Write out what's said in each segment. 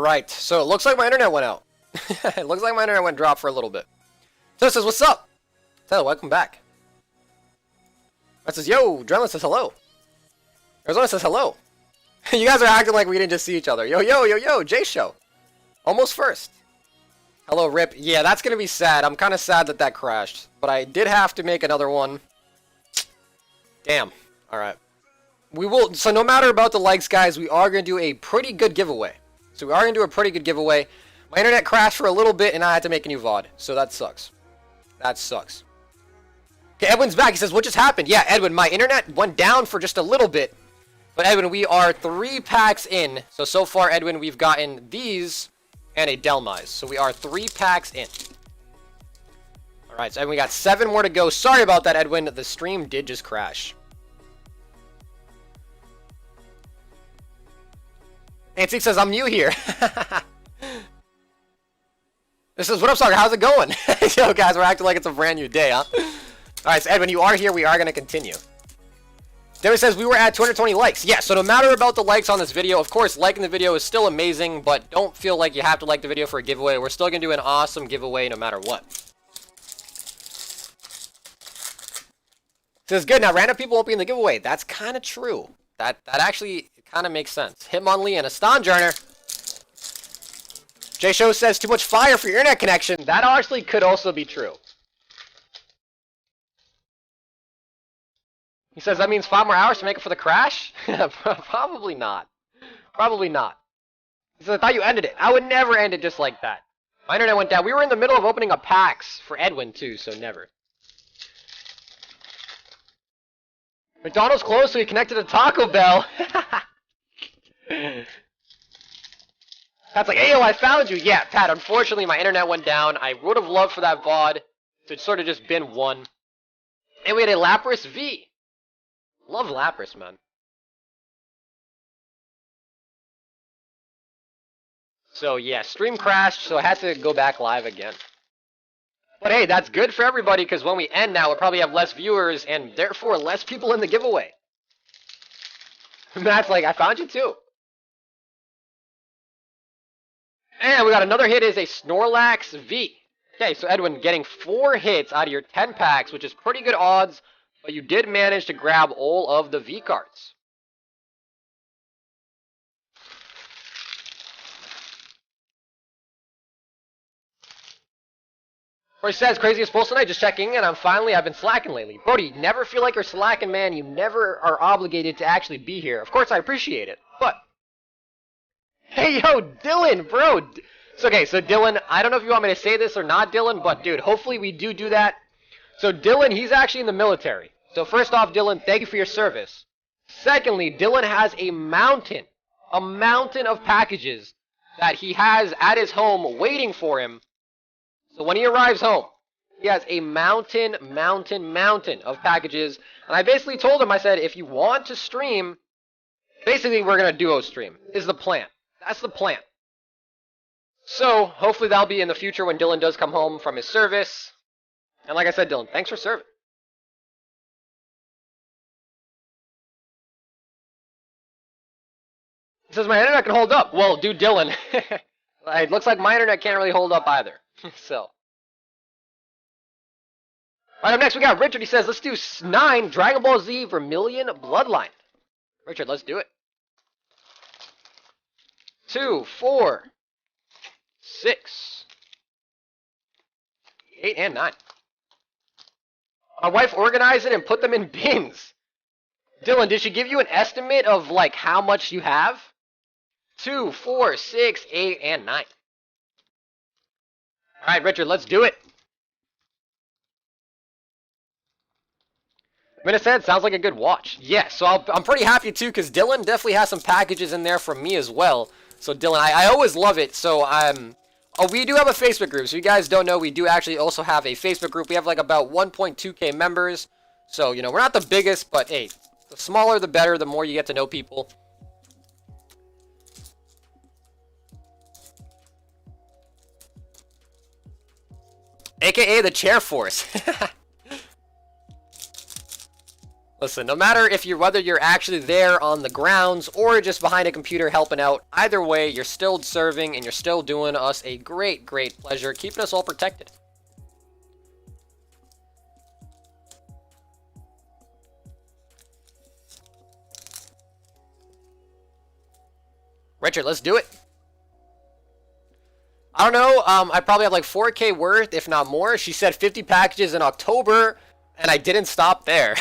right, so it looks like my internet went out. It looks like my internet went drop for a little bit. So it says, what's up? Taylor, welcome back. That says, yo, Dremlin says hello. Arizona says hello. You guys are acting like we didn't just see each other. Yo, yo, yo, yo, J-Show. Almost first. Hello, Rip. Yeah, that's going to be sad. I'm kind of sad that that crashed. But I did have to make another one. Damn. Alright. We will, so no matter about the likes, guys, we are going to do a pretty good giveaway. So we are going to do a pretty good giveaway. My internet crashed for a little bit and I had to make a new VOD. So that sucks. That sucks. Okay, Edwin's back. He says, what just happened? Yeah, Edwin, my internet went down for just a little bit. But Edwin, we are 3 packs in. So far, Edwin, we've gotten these and a Delmise. So we are 3 packs in. Alright, so Edwin, we got 7 more to go. Sorry about that, Edwin. The stream did just crash. Nancy says, I'm new here. This is, what up, Soccer? How's it going? Yo, guys, we're acting like it's a brand new day, huh? Alright, so Edwin, you are here. We are going to continue. David says, we were at 220 likes. Yeah, so no matter about the likes on this video, of course, liking the video is still amazing, but don't feel like you have to like the video for a giveaway. We're still going to do an awesome giveaway no matter what. Says, good. Now, random people opening the giveaway. That's kind of true. That actually kind of makes sense. Hitmonlee and a Stonjourner. J-Show says, too much fire for your internet connection. That actually could also be true. He says, that means 5 more hours to make it for the crash? Probably not. Probably not. He says, I thought you ended it. I would never end it just like that. My internet went down. We were in the middle of opening up packs for Edwin, too, so never. McDonald's closed, so he connected to Taco Bell. Pat's like, hey, yo, I found you. Yeah, Pat, unfortunately, my internet went down. I would have loved for that VOD to sort of just been one. And we had a Lapras V. Love Lapras, man. So, yeah, stream crashed, so I had to go back live again. But hey, that's good for everybody, because when we end now, we'll probably have less viewers, and therefore less people in the giveaway. Matt's like, I found you too. And we got another hit is a Snorlax V. Okay, so Edwin, getting 4 hits out of your 10 packs, which is pretty good odds, but you did manage to grab all of the V cards. Or he says, craziest post tonight, just checking in. I've been slacking lately. Brody, never feel like you're slacking, man. You never are obligated to actually be here. Of course, I appreciate it, but... Hey, yo, Dylan, bro. So, okay, so Dylan, I don't know if you want me to say this or not, Dylan, but, dude, hopefully we do that. So, Dylan, he's actually in the military. So, first off, Dylan, thank you for your service. Secondly, Dylan has a mountain of packages that he has at his home waiting for him. So when he arrives home, he has a mountain of packages. And I basically told him, I said, if you want to stream, basically we're going to duo stream, is the plan. That's the plan. So hopefully that'll be in the future when Dylan does come home from his service. And like I said, Dylan, thanks for serving. He says my internet can hold up. Well, dude, Dylan, it looks like my internet can't really hold up either. So. Alright, up next we got Richard. He says, let's do 9 Dragon Ball Z Vermilion Bloodline. Richard, let's do it. 2, 4, 6, 8, and 9. My wife organized it and put them in bins. Dylan, did she give you an estimate of, like, how much you have? 2, 4, 6, 8, and 9. Alright, Richard, let's do it. Minute said, sounds like a good watch. Yeah, so I'm pretty happy too, because Dylan definitely has some packages in there from me as well. So Dylan, I always love it. So we do have a Facebook group. So you guys don't know, we do actually also have a Facebook group. We have like about 1.2K members. So, you know, we're not the biggest, but hey, the smaller the better, the more you get to know people. AKA the chair force. Listen, no matter whether you're actually there on the grounds or just behind a computer helping out, either way, you're still serving and you're still doing us a great, great pleasure, keeping us all protected. Richard, let's do it. I don't know, I probably have like 4K worth, if not more. She said 50 packages in October, and I didn't stop there.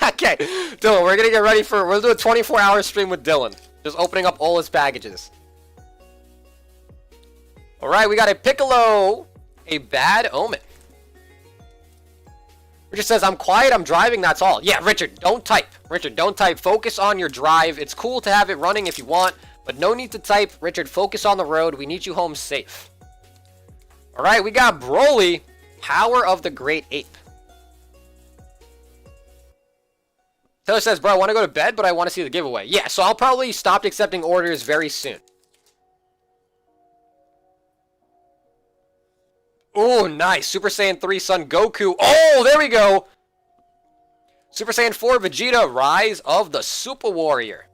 Okay, Dylan, we're gonna get ready we'll do a 24-hour stream with Dylan. Just opening up all his packages. Alright, we got a Piccolo, a Bad Omen. Richard says, I'm quiet, I'm driving, that's all. Yeah, Richard, don't type. Richard, don't type. Focus on your drive. It's cool to have it running if you want, but no need to type. Richard, focus on the road. We need you home safe. Alright, we got Broly, Power of the Great Ape. Taylor says, bro, I want to go to bed, but I want to see the giveaway. Yeah, so I'll probably stop accepting orders very soon. Oh, nice. Super Saiyan 3 Son Goku. Oh, there we go. Super Saiyan 4 Vegeta, Rise of the Super Warrior.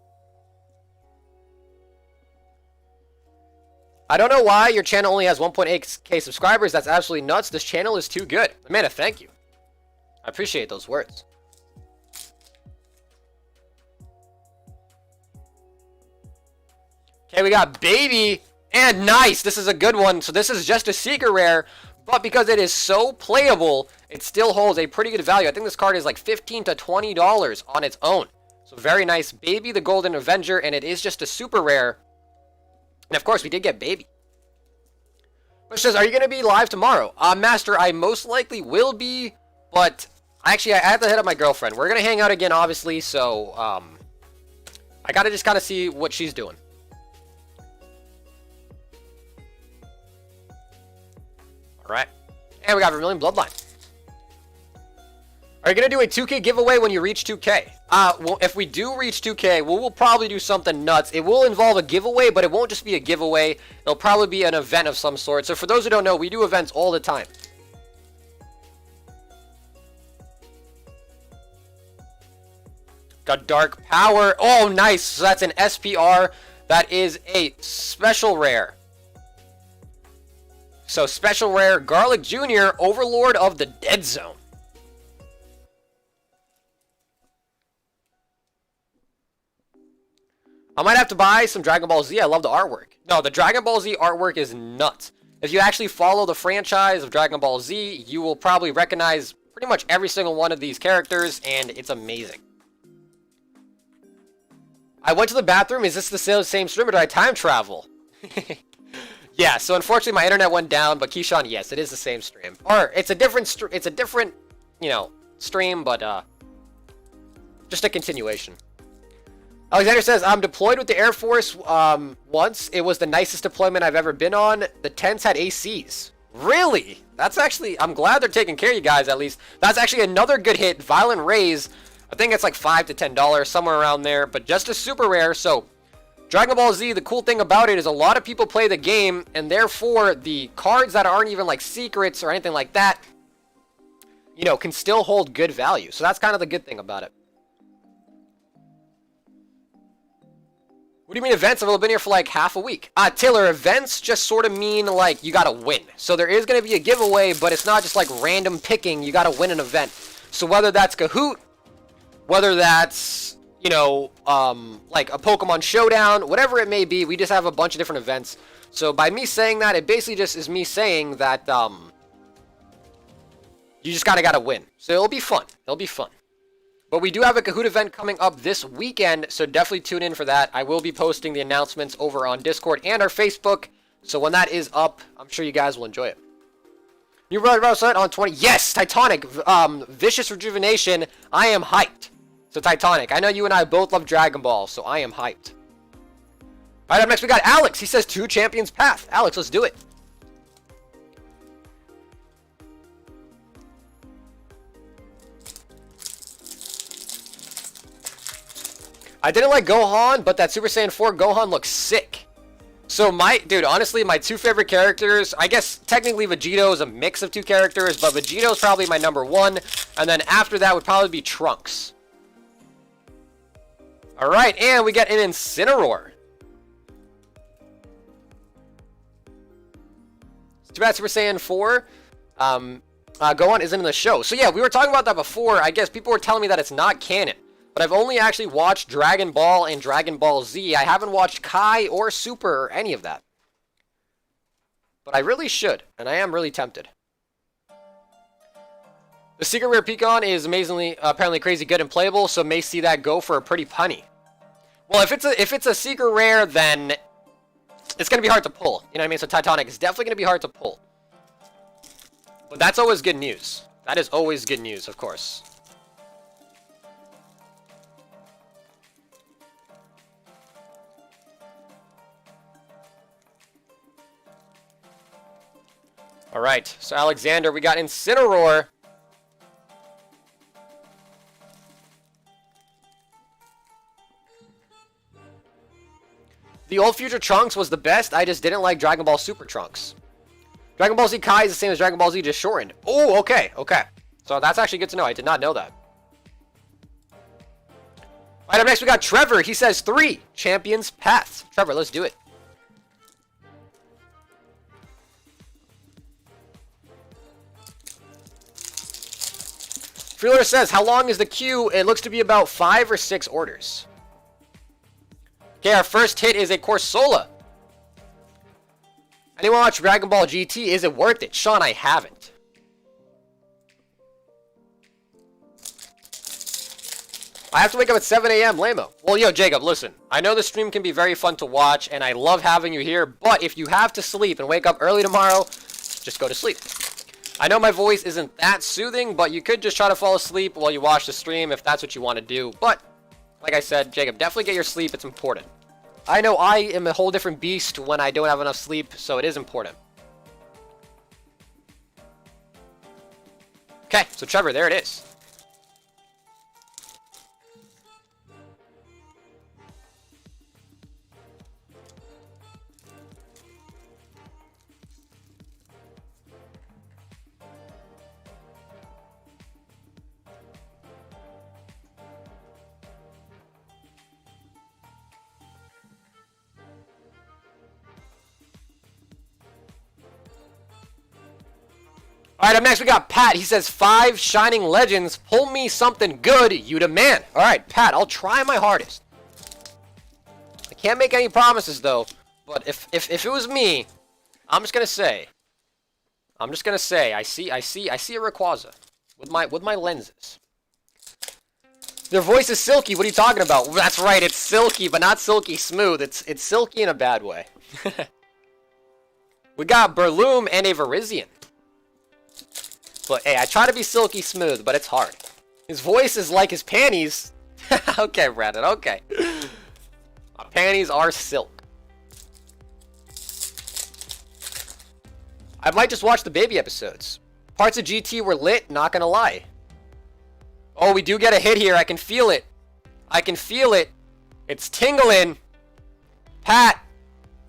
I don't know why your channel only has 1.8k subscribers. That's absolutely nuts. This channel is too good. Amanda, thank you. I appreciate those words. Okay, we got Baby and Nice. This is a good one. So this is just a secret rare, but because it is so playable, it still holds a pretty good value. I think this card is like $15 to $20 on its own. So very nice. Baby the Golden Avenger, and it is just a super rare. And of course, we did get Baby. Which says, are you going to be live tomorrow? Master, I most likely will be, but actually, I have to hit up my girlfriend. We're going to hang out again, obviously, so I got to just kind of see what she's doing. Alright. And we got Vermilion Bloodline. Are you going to do a 2K giveaway when you reach 2K? Well, if we do reach 2K, we'll probably do something nuts. It will involve a giveaway, but it won't just be a giveaway. It'll probably be an event of some sort. So for those who don't know, we do events all the time. Got Dark Power. Oh, nice. So that's an SPR. That is a special rare. So special rare, Garlic Jr., Overlord of the Dead Zone. I might have to buy some Dragon Ball Z. I love the artwork. No, the Dragon Ball Z artwork is nuts. If you actually follow the franchise of Dragon Ball Z, you will probably recognize pretty much every single one of these characters, and it's amazing. I went to the bathroom. Is this the same stream, or did I time travel? Yeah, so unfortunately my internet went down, but Keyshawn, yes, it is the same stream. Or it's a different, you know, stream, but just a continuation. Alexander says, I'm deployed with the Air Force once. It was the nicest deployment I've ever been on. The tents had ACs. Really? That's actually, I'm glad they're taking care of you guys at least. That's actually another good hit. Violent Rays. I think it's like $5 to $10, somewhere around there. But just a super rare. So, Dragon Ball Z, the cool thing about it is a lot of people play the game. And therefore, the cards that aren't even like secrets or anything like that, you know, can still hold good value. So that's kind of the good thing about it. What do you mean events? I've only been here for like half a week. Taylor, events just sort of mean like you gotta win. So there is gonna be a giveaway, but it's not just like random picking. You gotta win an event. So whether that's Kahoot, whether that's, you know, like a Pokemon Showdown, whatever it may be, we just have a bunch of different events. So by me saying that, it basically just is me saying that you just gotta win. So it'll be fun. It'll be fun. But we do have a Kahoot event coming up this weekend, so definitely tune in for that. I will be posting the announcements over on Discord and our Facebook, so when that is up, I'm sure you guys will enjoy it. New website on 20. Yes, Titanic, Vicious Rejuvenation. I am hyped. So Titanic, I know you and I both love Dragon Ball, so I am hyped. All right, up next we got Alex. He says 2 Champions Path. Alex, let's do it. I didn't like Gohan, but that Super Saiyan 4 Gohan looks sick. So dude, honestly, my 2 favorite characters, I guess technically Vegito is a mix of 2 characters, but Vegito's probably my number 1, and then after that would probably be Trunks. Alright, and we get an Incineroar. Too bad Super Saiyan 4 Gohan isn't in the show. So yeah, we were talking about that before. I guess people were telling me that it's not canon. But I've only actually watched Dragon Ball and Dragon Ball Z. I haven't watched Kai or Super or any of that. But I really should, and I am really tempted. The secret rare Picon is amazingly, apparently crazy good and playable, so may see that go for a pretty punny. Well, if it's a secret rare, then it's going to be hard to pull. You know what I mean? So Titanic is definitely going to be hard to pull. But that's always good news. That is always good news, of course. Alright, so Alexander, we got Incineroar. The old Future Trunks was the best, I just didn't like Dragon Ball Super Trunks. Dragon Ball Z Kai is the same as Dragon Ball Z, just shortened. Oh, okay, okay. So that's actually good to know, I did not know that. Alright, up next we got Trevor, he says 3 Champions Paths. Trevor, let's do it. Freeler says, how long is the queue? It looks to be about 5 or 6 orders. Okay, our first hit is a Corsola. Anyone watch Dragon Ball GT? Is it worth it? Shawn, I haven't. I have to wake up at 7 a.m. Lame-o. Well, yo, Jacob, listen. I know the stream can be very fun to watch, and I love having you here, but if you have to sleep and wake up early tomorrow, just go to sleep. I know my voice isn't that soothing, but you could just try to fall asleep while you watch the stream if that's what you want to do. But, like I said, Jacob, definitely get your sleep. It's important. I know I am a whole different beast when I don't have enough sleep, so it is important. Okay, so Trevor, there it is. Alright, up next we got Pat. He says 5 Shining Legends. Pull me something good, you demand. Alright, Pat, I'll try my hardest. I can't make any promises though, but if it was me, I'm just gonna say I see a Rayquaza with my lenses. Their voice is silky. What are you talking about? Well, that's right, it's silky, but not silky smooth. It's silky in a bad way. We got Berloom and a Virizion. But hey, I try to be silky smooth, but it's hard. His voice is like his panties. Okay, Brandon, okay. My panties are silk. I might just watch the baby episodes. Parts of GT were lit, not gonna lie. Oh, we do get a hit here. I can feel it. I can feel it. It's tingling. Pat.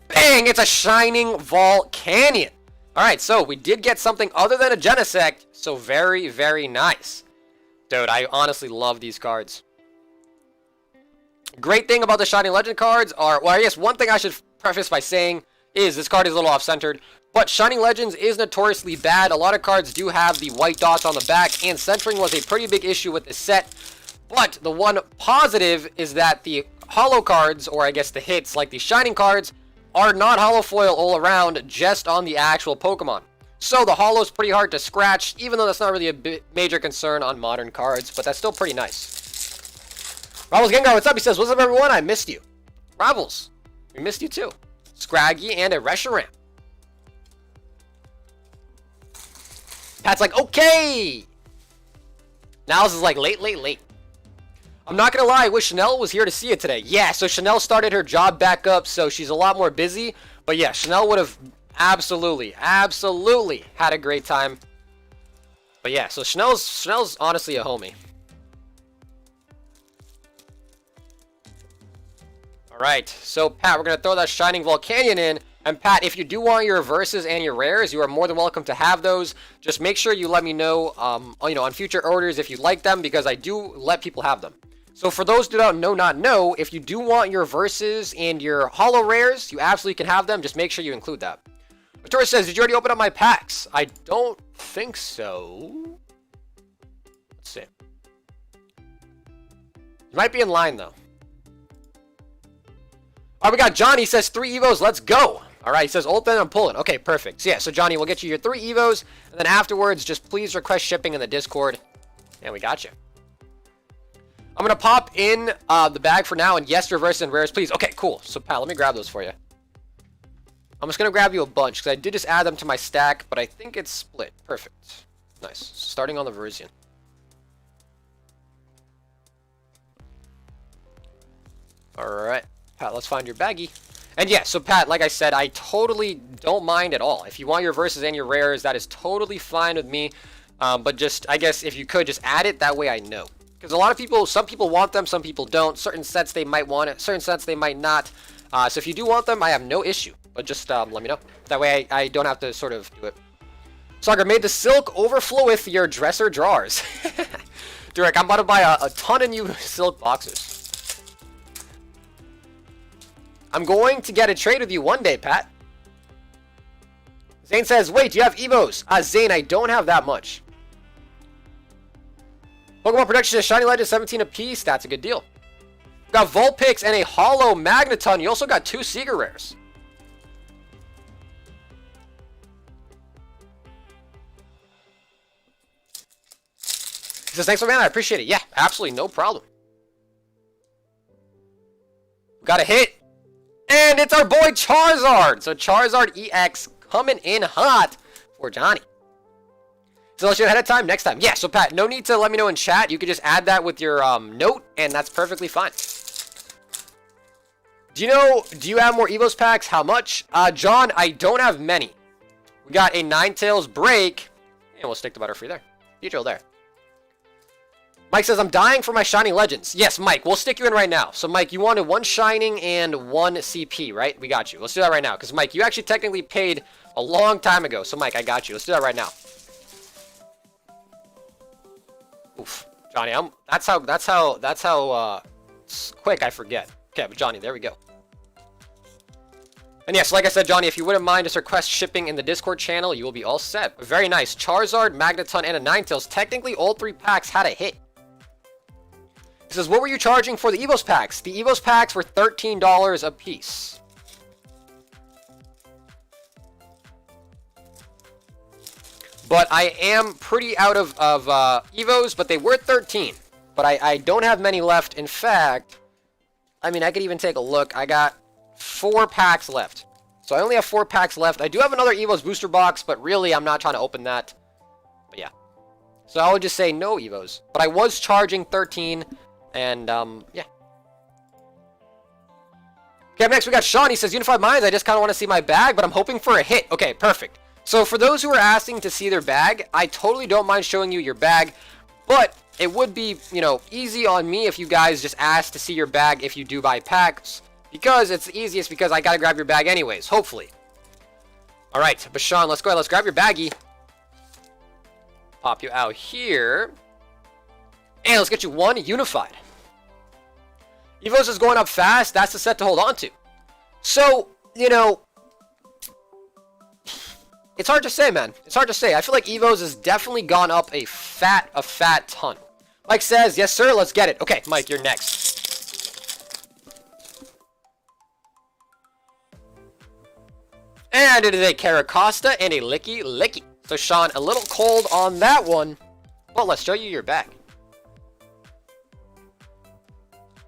Bang! It's a Shining Volcanion. Alright, so we did get something other than a Genesect, so very, very nice. Dude, I honestly love these cards. Great thing about the Shining Legend cards are, well, I guess one thing I should preface by saying is this card is a little off-centered, but Shining Legends is notoriously bad. A lot of cards do have the white dots on the back, and centering was a pretty big issue with this set. But the one positive is that the holo cards, or I guess the hits, like the Shining cards, are not holo foil all around, just on the actual Pokemon. So the holo is pretty hard to scratch, even though that's not really a major concern on modern cards, but that's still pretty nice. Ravels Gengar, what's up? He says, what's up everyone? I missed you. Ravels, we missed you too. Scraggy and a Reshiram. Pat's like, okay! Niles is like, late. I'm not gonna lie, I wish Chanel was here to see it today. Yeah, so Chanel started her job back up, so she's a lot more busy. But yeah, Chanel would have absolutely had a great time. But yeah, so Chanel's honestly a homie. Alright, so Pat, we're gonna throw that Shining Volcanion in. And Pat, if you do want your reverses and your rares, you are more than welcome to have those. Just make sure you let me know, on future orders if you like them, because I do let people have them. So for those who don't know, if you do want your verses and your holo rares, you absolutely can have them. Just make sure you include that. Victoria says, did you already open up my packs? I don't think so. Let's see. You might be in line, though. All right, we got Johnny. He says 3 Evos. Let's go. All right, he says, ult then I'm pulling. Okay, perfect. So, yeah, so Johnny, we'll get you your 3 Evos. And then afterwards, just please request shipping in the Discord. And we got you. I'm going to pop in the bag for now. And yes, reverse and rares, please. Okay, cool. So, Pat, let me grab those for you. I'm just going to grab you a bunch because I did just add them to my stack, but I think it's split. Perfect. Nice. Starting on the Verusian. Alright. Pat, let's find your baggie. And yeah, so Pat, like I said, I totally don't mind at all. If you want your verses and your rares, that is totally fine with me. But just, I guess, if you could, just add it. That way I know. Because a lot of people, some people want them, some people don't. Certain sets they might want it, certain sets they might not. So if you do want them, I have no issue. But just let me know. That way I don't have to sort of do it. Sagar, made the silk overflow with your dresser drawers. Durek, I'm about to buy a ton of new silk boxers. I'm going to get a trade with you one day, Pat. Zane says, wait, do you have Evos? Zane, I don't have that much. Pokemon Production is Shiny Legend 17 apiece. That's a good deal. We got Vulpix and a Holo Magneton. You also got 2 Seeger Rares. He says, thanks for man, I appreciate it. Yeah, absolutely, no problem. We got a hit. And it's our boy Charizard. So Charizard EX coming in hot for Johnny. So let's do it ahead of time next time. Yeah, so Pat, no need to let me know in chat. You could just add that with your note, and that's perfectly fine. Do you have more Evos packs? How much? John, I don't have many. We got a Ninetales break, and we'll stick the Butterfree there. Neutral there. Mike says, I'm dying for my Shiny Legends. Yes, Mike, we'll stick you in right now. So, Mike, you wanted 1 Shining and 1 CP, right? We got you. Let's do that right now. Because, Mike, you actually technically paid a long time ago. So, Mike, I got you. Let's do that right now. Oof. Johnny, that's how quick I forget. Okay, but Johnny, there we go. And yes, like I said, Johnny, if you wouldn't mind, just request shipping in the Discord channel, you will be all set. Very nice. Charizard, Magneton, and a Ninetales. Technically, all 3 packs had a hit. He says, what were you charging for the Evos packs? The Evos packs were $13 a piece. But I am pretty out of Evos, but they were 13. But I don't have many left. In fact, I mean, I could even take a look. I got 4 packs left. So I only have 4 packs left. I do have another Evos booster box, but really I'm not trying to open that. But yeah. So I would just say no Evos. But I was charging 13. And, yeah. Okay, up next we got Shawn. He says, Unified Minds, I just kind of want to see my bag, but I'm hoping for a hit. Okay, perfect. So for those who are asking to see their bag, I totally don't mind showing you your bag. But it would be, you know, easy on me if you guys just ask to see your bag if you do buy packs. Because it's the easiest because I got to grab your bag anyways, hopefully. Alright, but Shawn, let's go ahead. Let's grab your baggie. Pop you out here. And let's get you 1 Unified. Evos is going up fast. That's the set to hold on to. So, you know, it's hard to say, man. It's hard to say. I feel like Evos has definitely gone up a fat ton. Mike says, yes, sir, let's get it. Okay, Mike, you're next. And it is a Caracosta and a Licky Licky. So, Shawn, a little cold on that one. Well, let's show you your bag.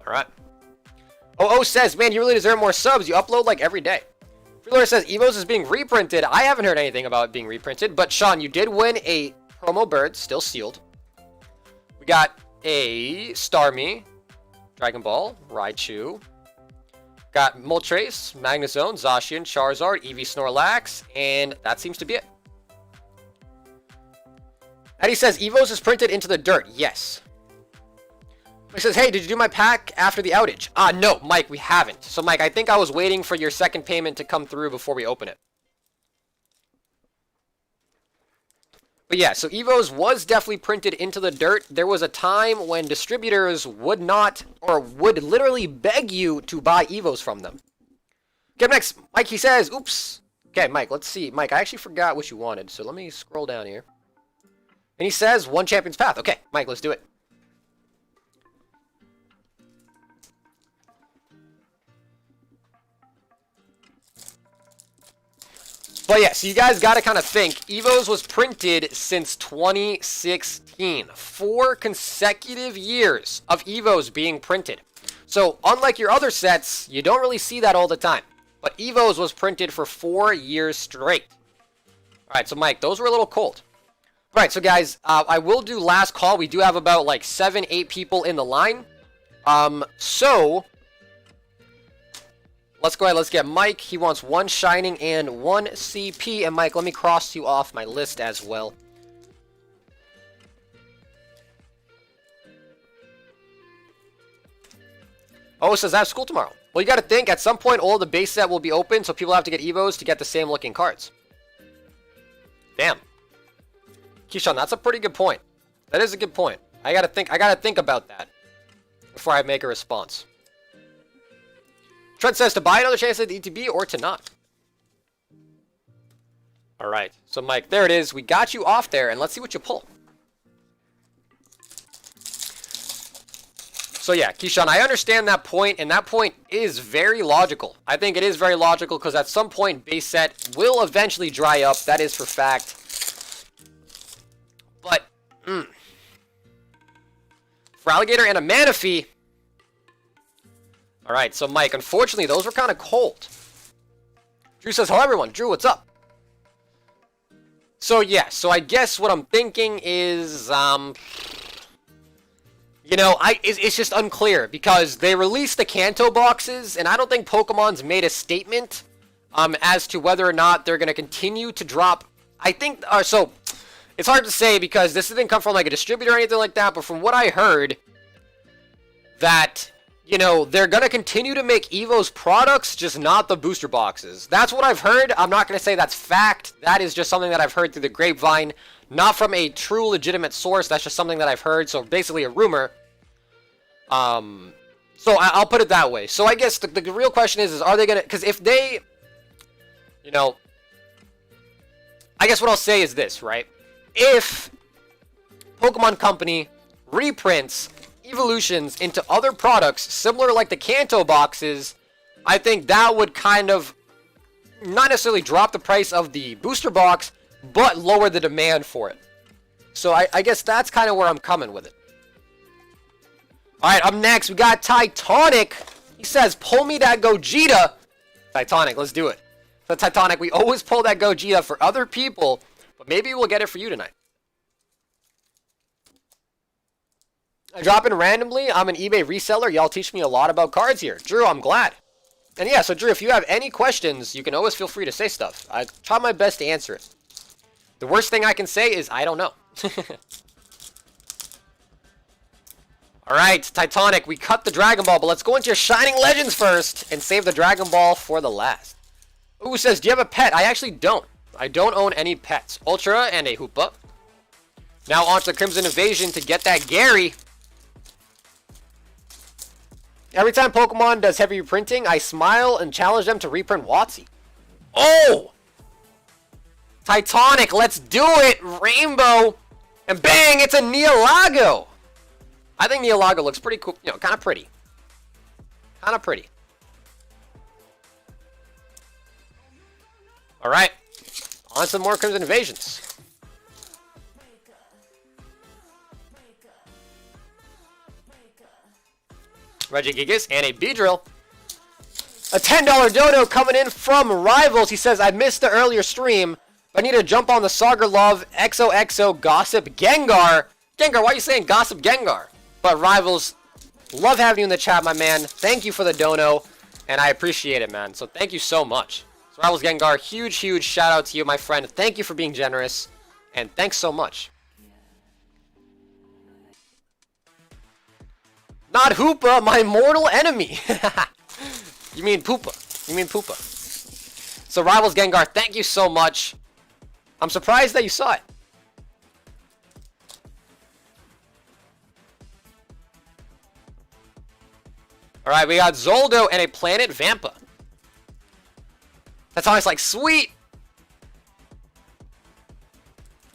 Alright. OO says, man, you really deserve more subs. You upload like every day. Freelord says, Evos is being reprinted. I haven't heard anything about it being reprinted. But, Shawn, you did win a promo bird, still sealed. We got a Starmie, Dragon Ball, Raichu. Got Moltres, Magnezone, Zacian, Charizard, Eevee, Snorlax, and that seems to be it. And he says, Evos is printed into the dirt. Yes. He says, hey, did you do my pack after the outage? No, Mike, we haven't. So, Mike, I think I was waiting for your second payment to come through before we open it. But yeah, so Evos was definitely printed into the dirt. There was a time when distributors would not, or would literally beg you to buy Evos from them. Okay, up next, Mike, he says, oops. Okay, Mike, let's see. Mike, I actually forgot what you wanted, so let me scroll down here. And he says, one champion's path. Okay, Mike, let's do it. But yeah, so you guys got to kind of think. Evos was printed since 2016. 4 consecutive years of Evos being printed. So unlike your other sets, you don't really see that all the time. But Evos was printed for 4 years straight. Alright, so Mike, those were a little cold. Alright, so guys, I will do last call. We do have about like 7, 8 people in the line. So let's go ahead, let's get Mike. He wants 1 Shining and 1 CP. And Mike, let me cross you off my list as well. Oh, it says I have school tomorrow. Well, you got to think, at some point, all the base set will be open, so people have to get Evos to get the same looking cards. Damn. Keyshawn, that's a pretty good point. That is a good point. I gotta think about that before I make a response. Trent says to buy another chance at the ETB or to not. Alright, so Mike, there it is. We got you off there, and let's see what you pull. So yeah, Keyshawn, I understand that point, and that point is very logical. I think it is very logical, because at some point, base set will eventually dry up. That is for fact. But, for Alligator and a Manaphy. Alright, so Mike, unfortunately, those were kind of cold. Drew says, hello everyone. Drew, what's up? So yeah, so I guess what I'm thinking is, you know, it's just unclear, because they released the Kanto boxes, and I don't think Pokemon's made a statement as to whether or not they're going to continue to drop. I think, so, it's hard to say, because this didn't come from, like, a distributor or anything like that, but from what I heard, that, you know, they're going to continue to make Evo's products, just not the booster boxes. That's what I've heard. I'm not going to say that's fact. That is just something that I've heard through the grapevine, not from a true legitimate source. That's just something that I've heard, so basically a rumor. So I'll put it that way. So I guess the real question is are they gonna, because if they, you know, I guess what I'll say is this, right? If Pokemon Company reprints evolutions into other products similar like the Kanto boxes, I think that would kind of not necessarily drop the price of the booster box, but lower the demand for it. So I guess that's kind of where I'm coming with it. Alright, up next, we got Titanic. He says, pull me that Gogeta. Titanic, let's do it. So Titanic, we always pull that Gogeta for other people, but maybe we'll get it for you tonight. I drop in randomly. I'm an eBay reseller. Y'all teach me a lot about cards here. Drew, I'm glad. And yeah, so Drew, if you have any questions, you can always feel free to say stuff. I try my best to answer it. The worst thing I can say is, I don't know. Alright, Titanic, we cut the Dragon Ball, but let's go into your Shining Legends first and save the Dragon Ball for the last. Ooh, says, do you have a pet? I actually don't. I don't own any pets. Ultra and a Hoopa. Now on to the Crimson Invasion to get that Gary. Every time Pokemon does heavy reprinting, I smile and challenge them to reprint WotC. Oh! Titanic, let's do it! Rainbow! And bang, it's a Neolago! I think Neolago looks pretty cool, you know, kind of pretty. Kind of pretty. Alright. On to some more Crimson Invasions. Regigigas and a Beedrill. A $10 dono coming in from Rivals. He says, I missed the earlier stream, but I need to jump on the Sagar Love XOXO Gossip Gengar. Gengar, why are you saying Gossip Gengar? But Rivals, love having you in the chat, my man. Thank you for the dono, and I appreciate it, man. So thank you so much. So Rivals Gengar, huge, huge shout out to you, my friend. Thank you for being generous, and thanks so much. Not Hoopa, my mortal enemy. You mean Poopa. You mean Poopa. So Rivals Gengar, thank you so much. I'm surprised that you saw it. All right, we got Zoldo and a Planet Vampa. That's always like, sweet.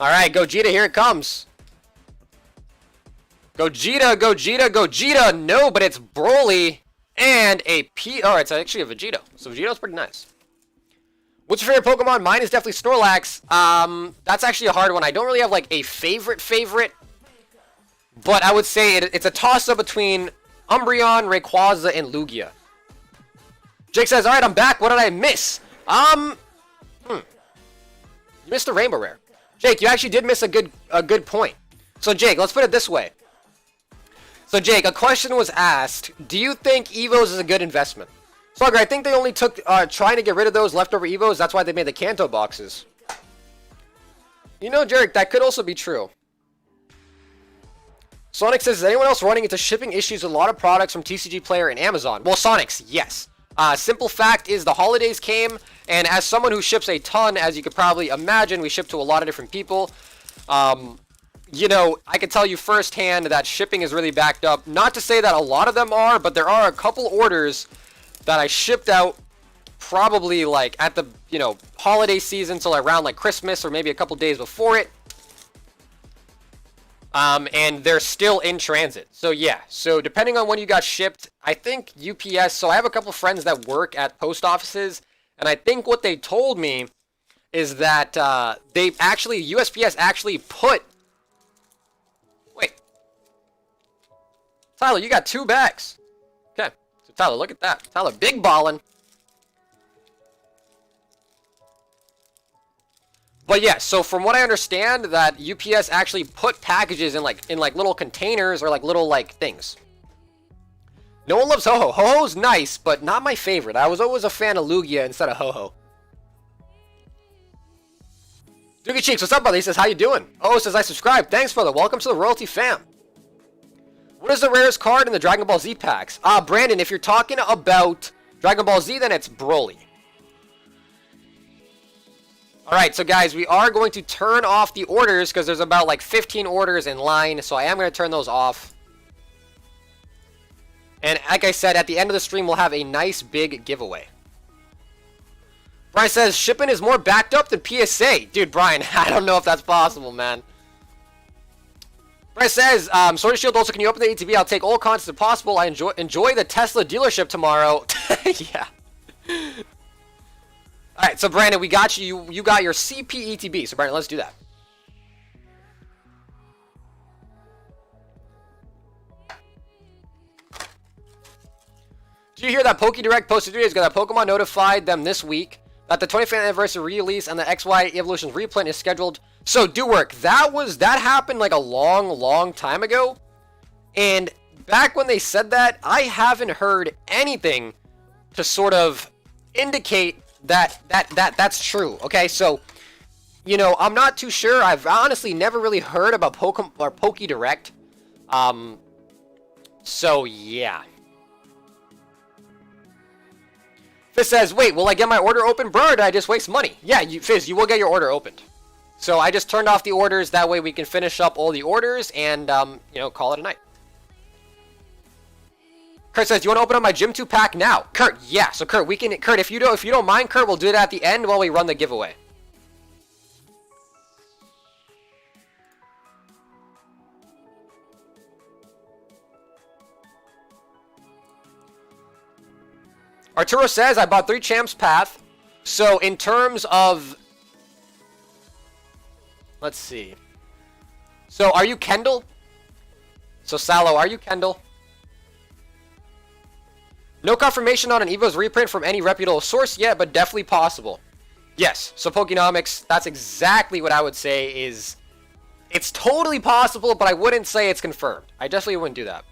All right, Gogeta, here it comes. Gogeta, Gogeta, Gogeta. No, but it's Broly and a P. Oh, it's actually a Vegito. So Vegito's pretty nice. What's your favorite Pokemon? Mine is definitely Snorlax. That's actually a hard one. I don't really have like a favorite, but I would say it's a toss-up between Umbreon, Rayquaza, and Lugia. Jake says, all right, I'm back. What did I miss? You missed a Rainbow Rare. Jake, you actually did miss a good point. So Jake, let's put it this way. So Jake, a question was asked, do you think Evos is a good investment? Slugger, I think they only took, trying to get rid of those leftover Evos, that's why they made the Kanto boxes. You know, Jerick, that could also be true. Sonic says, is anyone else running into shipping issues with a lot of products from TCG Player and Amazon? Well, Sonic's, yes. Simple fact is the holidays came, and as someone who ships a ton, as you could probably imagine, we ship to a lot of different people. You know, I can tell you firsthand that shipping is really backed up. Not to say that a lot of them are, but there are a couple orders that I shipped out probably like at the, you know, holiday season till around like Christmas or maybe a couple days before it. And they're still in transit. So yeah, so depending on when you got shipped, I think UPS, so I have a couple friends that work at post offices, and I think what they told me is that they actually, USPS actually put, wait, Tyler, you got 2 bags. Okay, so Tyler, look at that. Tyler, big ballin'. But yeah, so from what I understand, that UPS actually put packages in like little containers or like little like things. No one loves Ho-Ho. Ho-Ho's nice, but not my favorite. I was always a fan of Lugia instead of Ho-Ho. Doogie Cheeks, what's up, brother? He says, how you doing? Oh, says I subscribed. Thanks, brother. Welcome to the Royalty fam. What is the rarest card in the Dragon Ball Z packs? Brandon, if you're talking about Dragon Ball Z, then it's Broly. Alright, so guys, we are going to turn off the orders because there's about like 15 orders in line, so I am going to turn those off. And like I said, at the end of the stream, we'll have a nice big giveaway. Brian says, shipping is more backed up than PSA. Dude, Brian, I don't know if that's possible, man. Brian says, Sword and Shield also, can you open the ATV? I'll take all content if possible. I enjoy the Tesla dealership tomorrow. Yeah. Alright, so Brandon, we got you. You got your CPETB. So Brandon, let's do that. Did you hear that PokéDirect posted 3 days ago that Pokemon notified them this week that the 25th anniversary re-release and the XY Evolutions reprint is scheduled? So do work. That happened like a long time ago. And back when they said that, I haven't heard anything to sort of indicate that's true. Okay, so you know, I'm not too sure. I've honestly never really heard about PokéDirect. So yeah. Fizz says, wait, will I get my order open, bro, or did I just waste money? Yeah, Fizz, you will get your order opened. So I just turned off the orders, that way we can finish up all the orders and you know, call it a night. Kurt says, do you want to open up my Gym 2 pack now? Kurt, yeah. So Kurt, Kurt, if you don't mind, Kurt, we'll do it at the end while we run the giveaway. Arturo says, I bought 3 Champs Path. So in terms of, let's see. So are you Kendall? So Salo, are you Kendall? No confirmation on an Evo's reprint from any reputable source yet, but definitely possible. Yes, so Pokenomics, that's exactly what I would say is... It's totally possible, but I wouldn't say it's confirmed. I definitely wouldn't do that.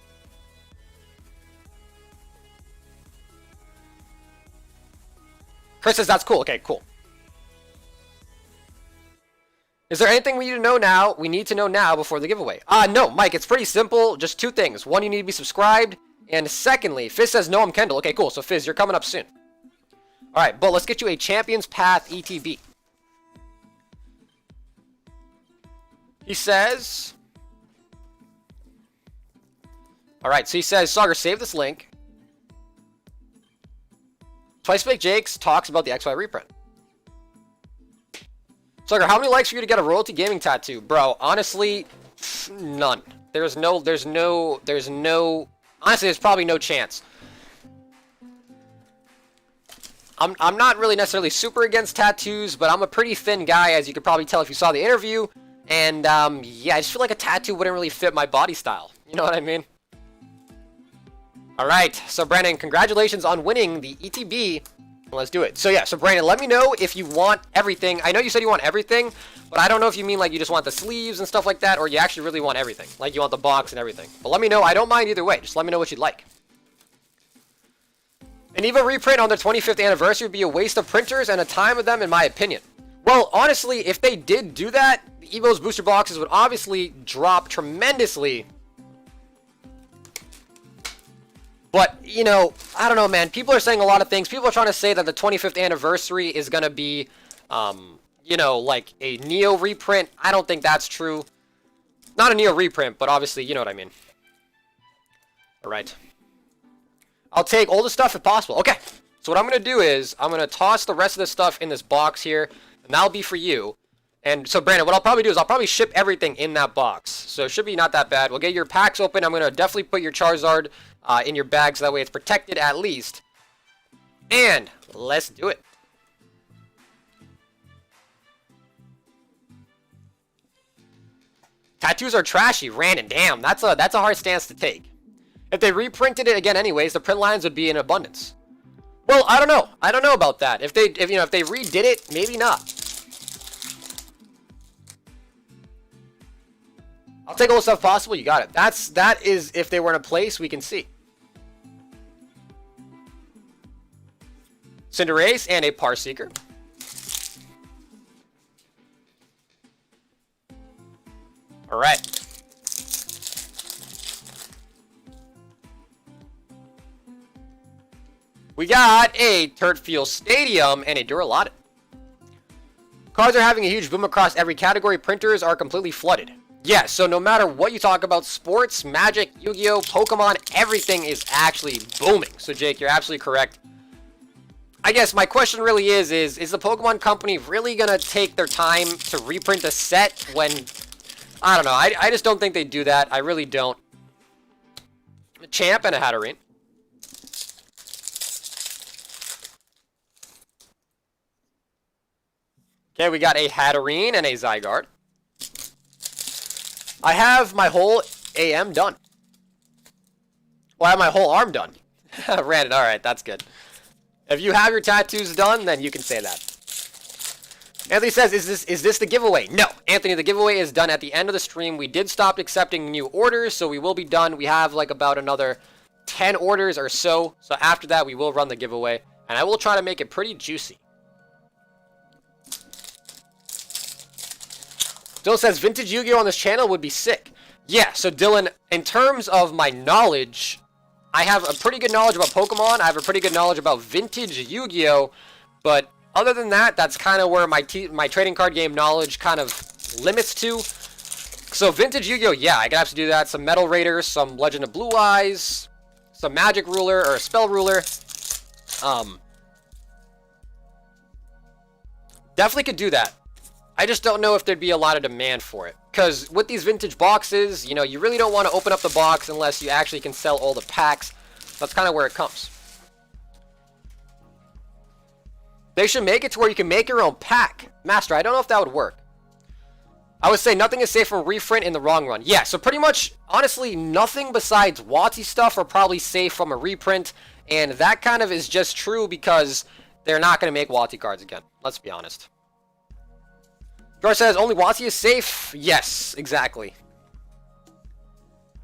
Chris says that's cool. Okay, cool. Is there anything we need to know now? We need to know now before the giveaway. No, Mike, it's pretty simple. Just 2 things. 1, you need to be subscribed. And secondly, Fizz says, no, I'm Kendall. Okay, cool. So, Fizz, you're coming up soon. Alright, but let's get you a Champions Path ETB. He says... Alright, so he says, Sagar, save this link. Twice Baked Jakes talks about the XY reprint. Sucker, how many likes for you to get a royalty gaming tattoo? Bro, honestly, none. There's no, honestly, there's probably no chance. I'm not really necessarily super against tattoos, but I'm a pretty thin guy, as you could probably tell if you saw the interview. And, yeah, I just feel like a tattoo wouldn't really fit my body style. You know what I mean? Alright, so Brandon, congratulations on winning the ETB. Let's do it. So yeah, so Brandon, let me know if you want everything. I know you said you want everything, but I don't know if you mean like you just want the sleeves and stuff like that, or you actually really want everything. Like you want the box and everything. But let me know. I don't mind either way. Just let me know what you'd like. An EVO reprint on their 25th anniversary would be a waste of printers and a time of them, in my opinion. Well, honestly, if they did do that, the EVO's booster boxes would obviously drop tremendously. But, you know, I don't know, man. People are saying a lot of things. People are trying to say that the 25th anniversary is going to be, you know, like a Neo reprint. I don't think that's true. Not a Neo reprint, but obviously, you know what I mean. All right. I'll take all the stuff if possible. Okay. So what I'm going to do is I'm going to toss the rest of the stuff in this box here, and that'll be for you. And so, Brandon, what I'll probably do is I'll probably ship everything in that box. So it should be not that bad. We'll get your packs open. I'm going to definitely put your Charizard in your bag so that way it's protected at least. And let's do it. Tattoos are trashy. Random. Damn, that's a hard stance to take. If they reprinted it again anyways, the print lines would be in abundance. Well, I don't know. I don't know about that. If they redid it, maybe not. I'll take all the stuff possible. You got it. That is if they were in a place we can see. Cinderace and a Parseeker. All right. We got a Turtfield Stadium and a Duraludon. Cards are having a huge boom across every category. Printers are completely flooded. Yeah, so no matter what you talk about, sports, Magic, Yu-Gi-Oh, Pokemon, everything is actually booming. So Jake, you're absolutely correct. I guess my question really is the Pokemon Company really going to take their time to reprint a set when... I don't know. I just don't think they do that. I really don't. A Champ and a Hatterene. Okay, we got a Hatterene and a Zygarde. I have my whole AM done. Well, I have my whole arm done. Random, alright, that's good. If you have your tattoos done, then you can say that. Anthony says, is this the giveaway? No, Anthony, the giveaway is done at the end of the stream. We did stop accepting new orders, so we will be done. We have like about another 10 orders or so. So after that, we will run the giveaway. And I will try to make it pretty juicy. Dylan says, vintage Yu-Gi-Oh on this channel would be sick. Yeah, so Dylan, in terms of my knowledge, I have a pretty good knowledge about Pokemon. I have a pretty good knowledge about vintage Yu-Gi-Oh! But other than that, that's kind of where my trading card game knowledge kind of limits to. So vintage Yu-Gi-Oh! Yeah, I can absolutely do that. Some Metal Raiders, some Legend of Blue Eyes, some Magic Ruler, or Spell Ruler. Definitely could do that. I just don't know if there'd be a lot of demand for it. Because with these vintage boxes, you know, you really don't want to open up the box unless you actually can sell all the packs. That's kind of where it comes. They should make it to where you can make your own pack. Master, I don't know if that would work. I would say nothing is safe from reprint in the wrong run. Yeah, so pretty much, honestly, nothing besides WotC stuff are probably safe from a reprint. And that kind of is just true because they're not going to make WotC cards again. Let's be honest. George says, only WotC is safe? Yes, exactly. Do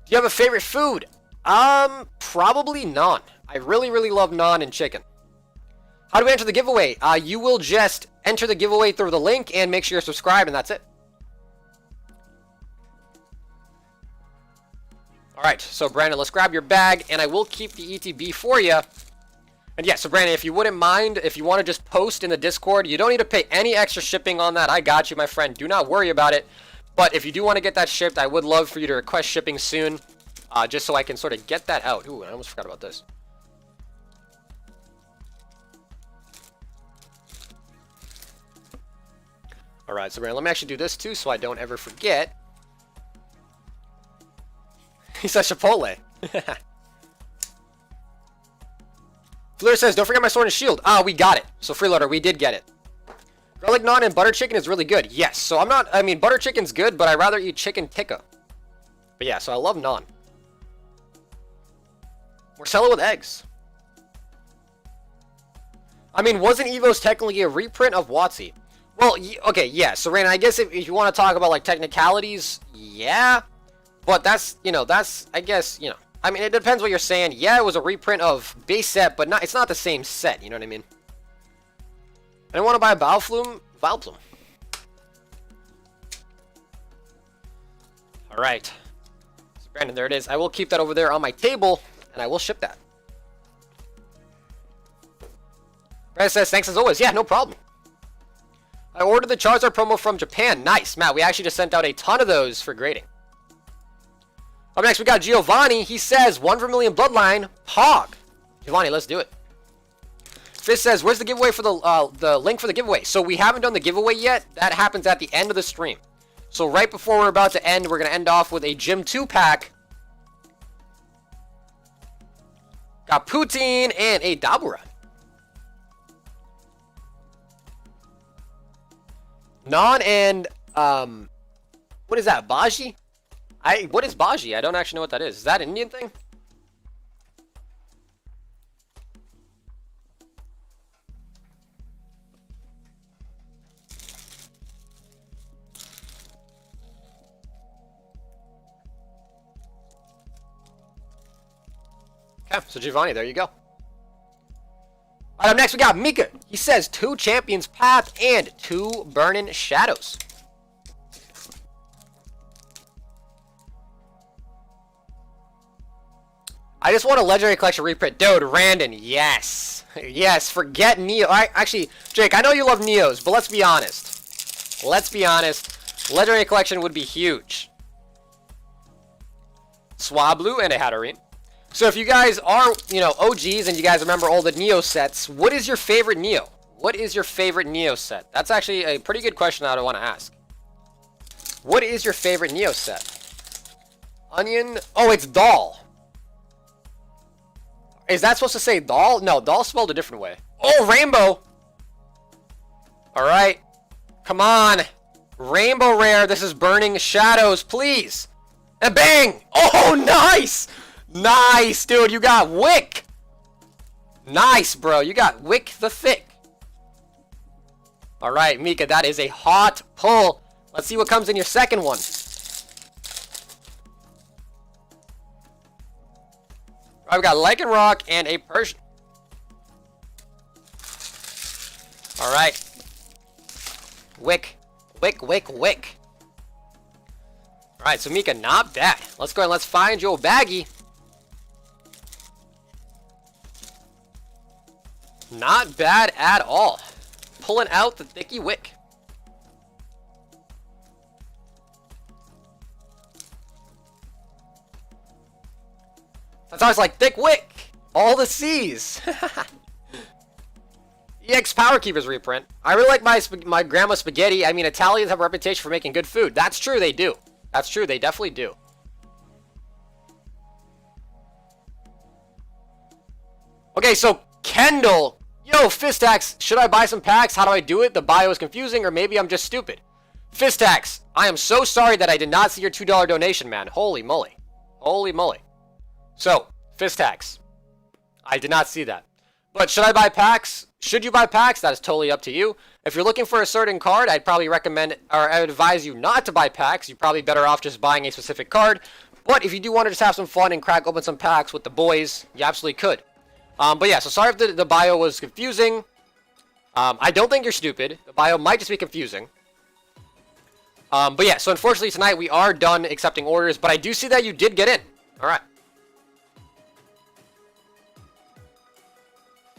you have a favorite food? Probably naan. I really, really love naan and chicken. How do we enter the giveaway? You will just enter the giveaway through the link and make sure you're subscribed, and that's it. Alright, so Brandon, let's grab your bag, and I will keep the ETB for you. And yeah, so Brandon, if you wouldn't mind, if you want to just post in the Discord, you don't need to pay any extra shipping on that. I got you, my friend. Do not worry about it. But if you do want to get that shipped, I would love for you to request shipping soon, just so I can sort of get that out. Ooh, I almost forgot about this. Alright, so let me actually do this too so I don't ever forget. He says Chipotle. Fleur says, don't forget my sword and shield. Ah, we got it. So freeloader, we did get it. Garlic naan and butter chicken is really good. Yes, so I mean, butter chicken's good, but I'd rather eat chicken tikka. But yeah, so I love naan. Marcella with eggs. I mean, wasn't Evo's technically a reprint of WotC? Well, okay, yeah. So, Raina, I guess if you want to talk about, like, technicalities, yeah. But that's, I guess, I mean, it depends what you're saying. Yeah, it was a reprint of base set, but it's not the same set, you know what I mean? I don't want to buy a Vileplume. Alright. So, Brandon, there it is. I will keep that over there on my table, and I will ship that. Brandon says, thanks as always. Yeah, no problem. I ordered the Charizard promo from Japan. Nice. Matt, we actually just sent out a ton of those for grading. Up next, we got Giovanni. He says, 1 Vermilion Bloodline, Pog. Giovanni, let's do it. Fizz says, where's the giveaway for the link for the giveaway? So we haven't done the giveaway yet. That happens at the end of the stream. So right before we're about to end, we're going to end off with a Gym 2 pack. Got Poutine and a Dabura. Non and, what is that, Baji? What is Baji? I don't actually know what that is. Is that an Indian thing? Okay, so Giovanni, there you go. Alright, up next we got Mika. He says 2 Champions Path and 2 Burning Shadows. I just want a Legendary Collection reprint. Dude, Randon, yes. Yes, forget Neo. Actually, Jake, I know you love Neos, but let's be honest. Let's be honest. Legendary Collection would be huge. Swablu and a Hatterene. So if you guys are, OGs and you guys remember all the Neo sets, what is your favorite Neo? What is your favorite Neo set? That's actually a pretty good question that I want to ask. What is your favorite Neo set? Onion? Oh, it's Doll. Is that supposed to say Doll? No, Doll spelled a different way. Oh, Rainbow. All right. Come on. Rainbow Rare. This is Burning Shadows, please. And bang. Oh, nice. Nice, dude. You got Wick. Nice, bro. You got Wick the Thick. All right, Mika, that is a hot pull. Let's see what comes in your second one. All right, we got Lycanroc and a Persian. All right. Wick. Wick, Wick, Wick. All right, so Mika, not bad. Let's go and let's find your baggie. Not bad at all. Pulling out the Thicky Wick. That's always like Thick Wick. All the C's. EX Power Keepers reprint. I really like my grandma's spaghetti. I mean, Italians have a reputation for making good food. That's true, they do. That's true, they definitely do. Okay, so Kendall. Yo, Fistax, should I buy some packs? How do I do it? The bio is confusing, or maybe I'm just stupid. Fistax, I am so sorry that I did not see your $2 donation, man. Holy moly. Holy moly. So, Fistax, I did not see that. But should I buy packs? Should you buy packs? That is totally up to you. If you're looking for a certain card, I'd probably recommend, or I would advise you not to buy packs. You're probably better off just buying a specific card. But if you do want to just have some fun and crack open some packs with the boys, you absolutely could. But yeah, so sorry if the bio was confusing. I don't think you're stupid. The bio might just be confusing. But yeah, so unfortunately tonight we are done accepting orders, but I do see that you did get in. Alright.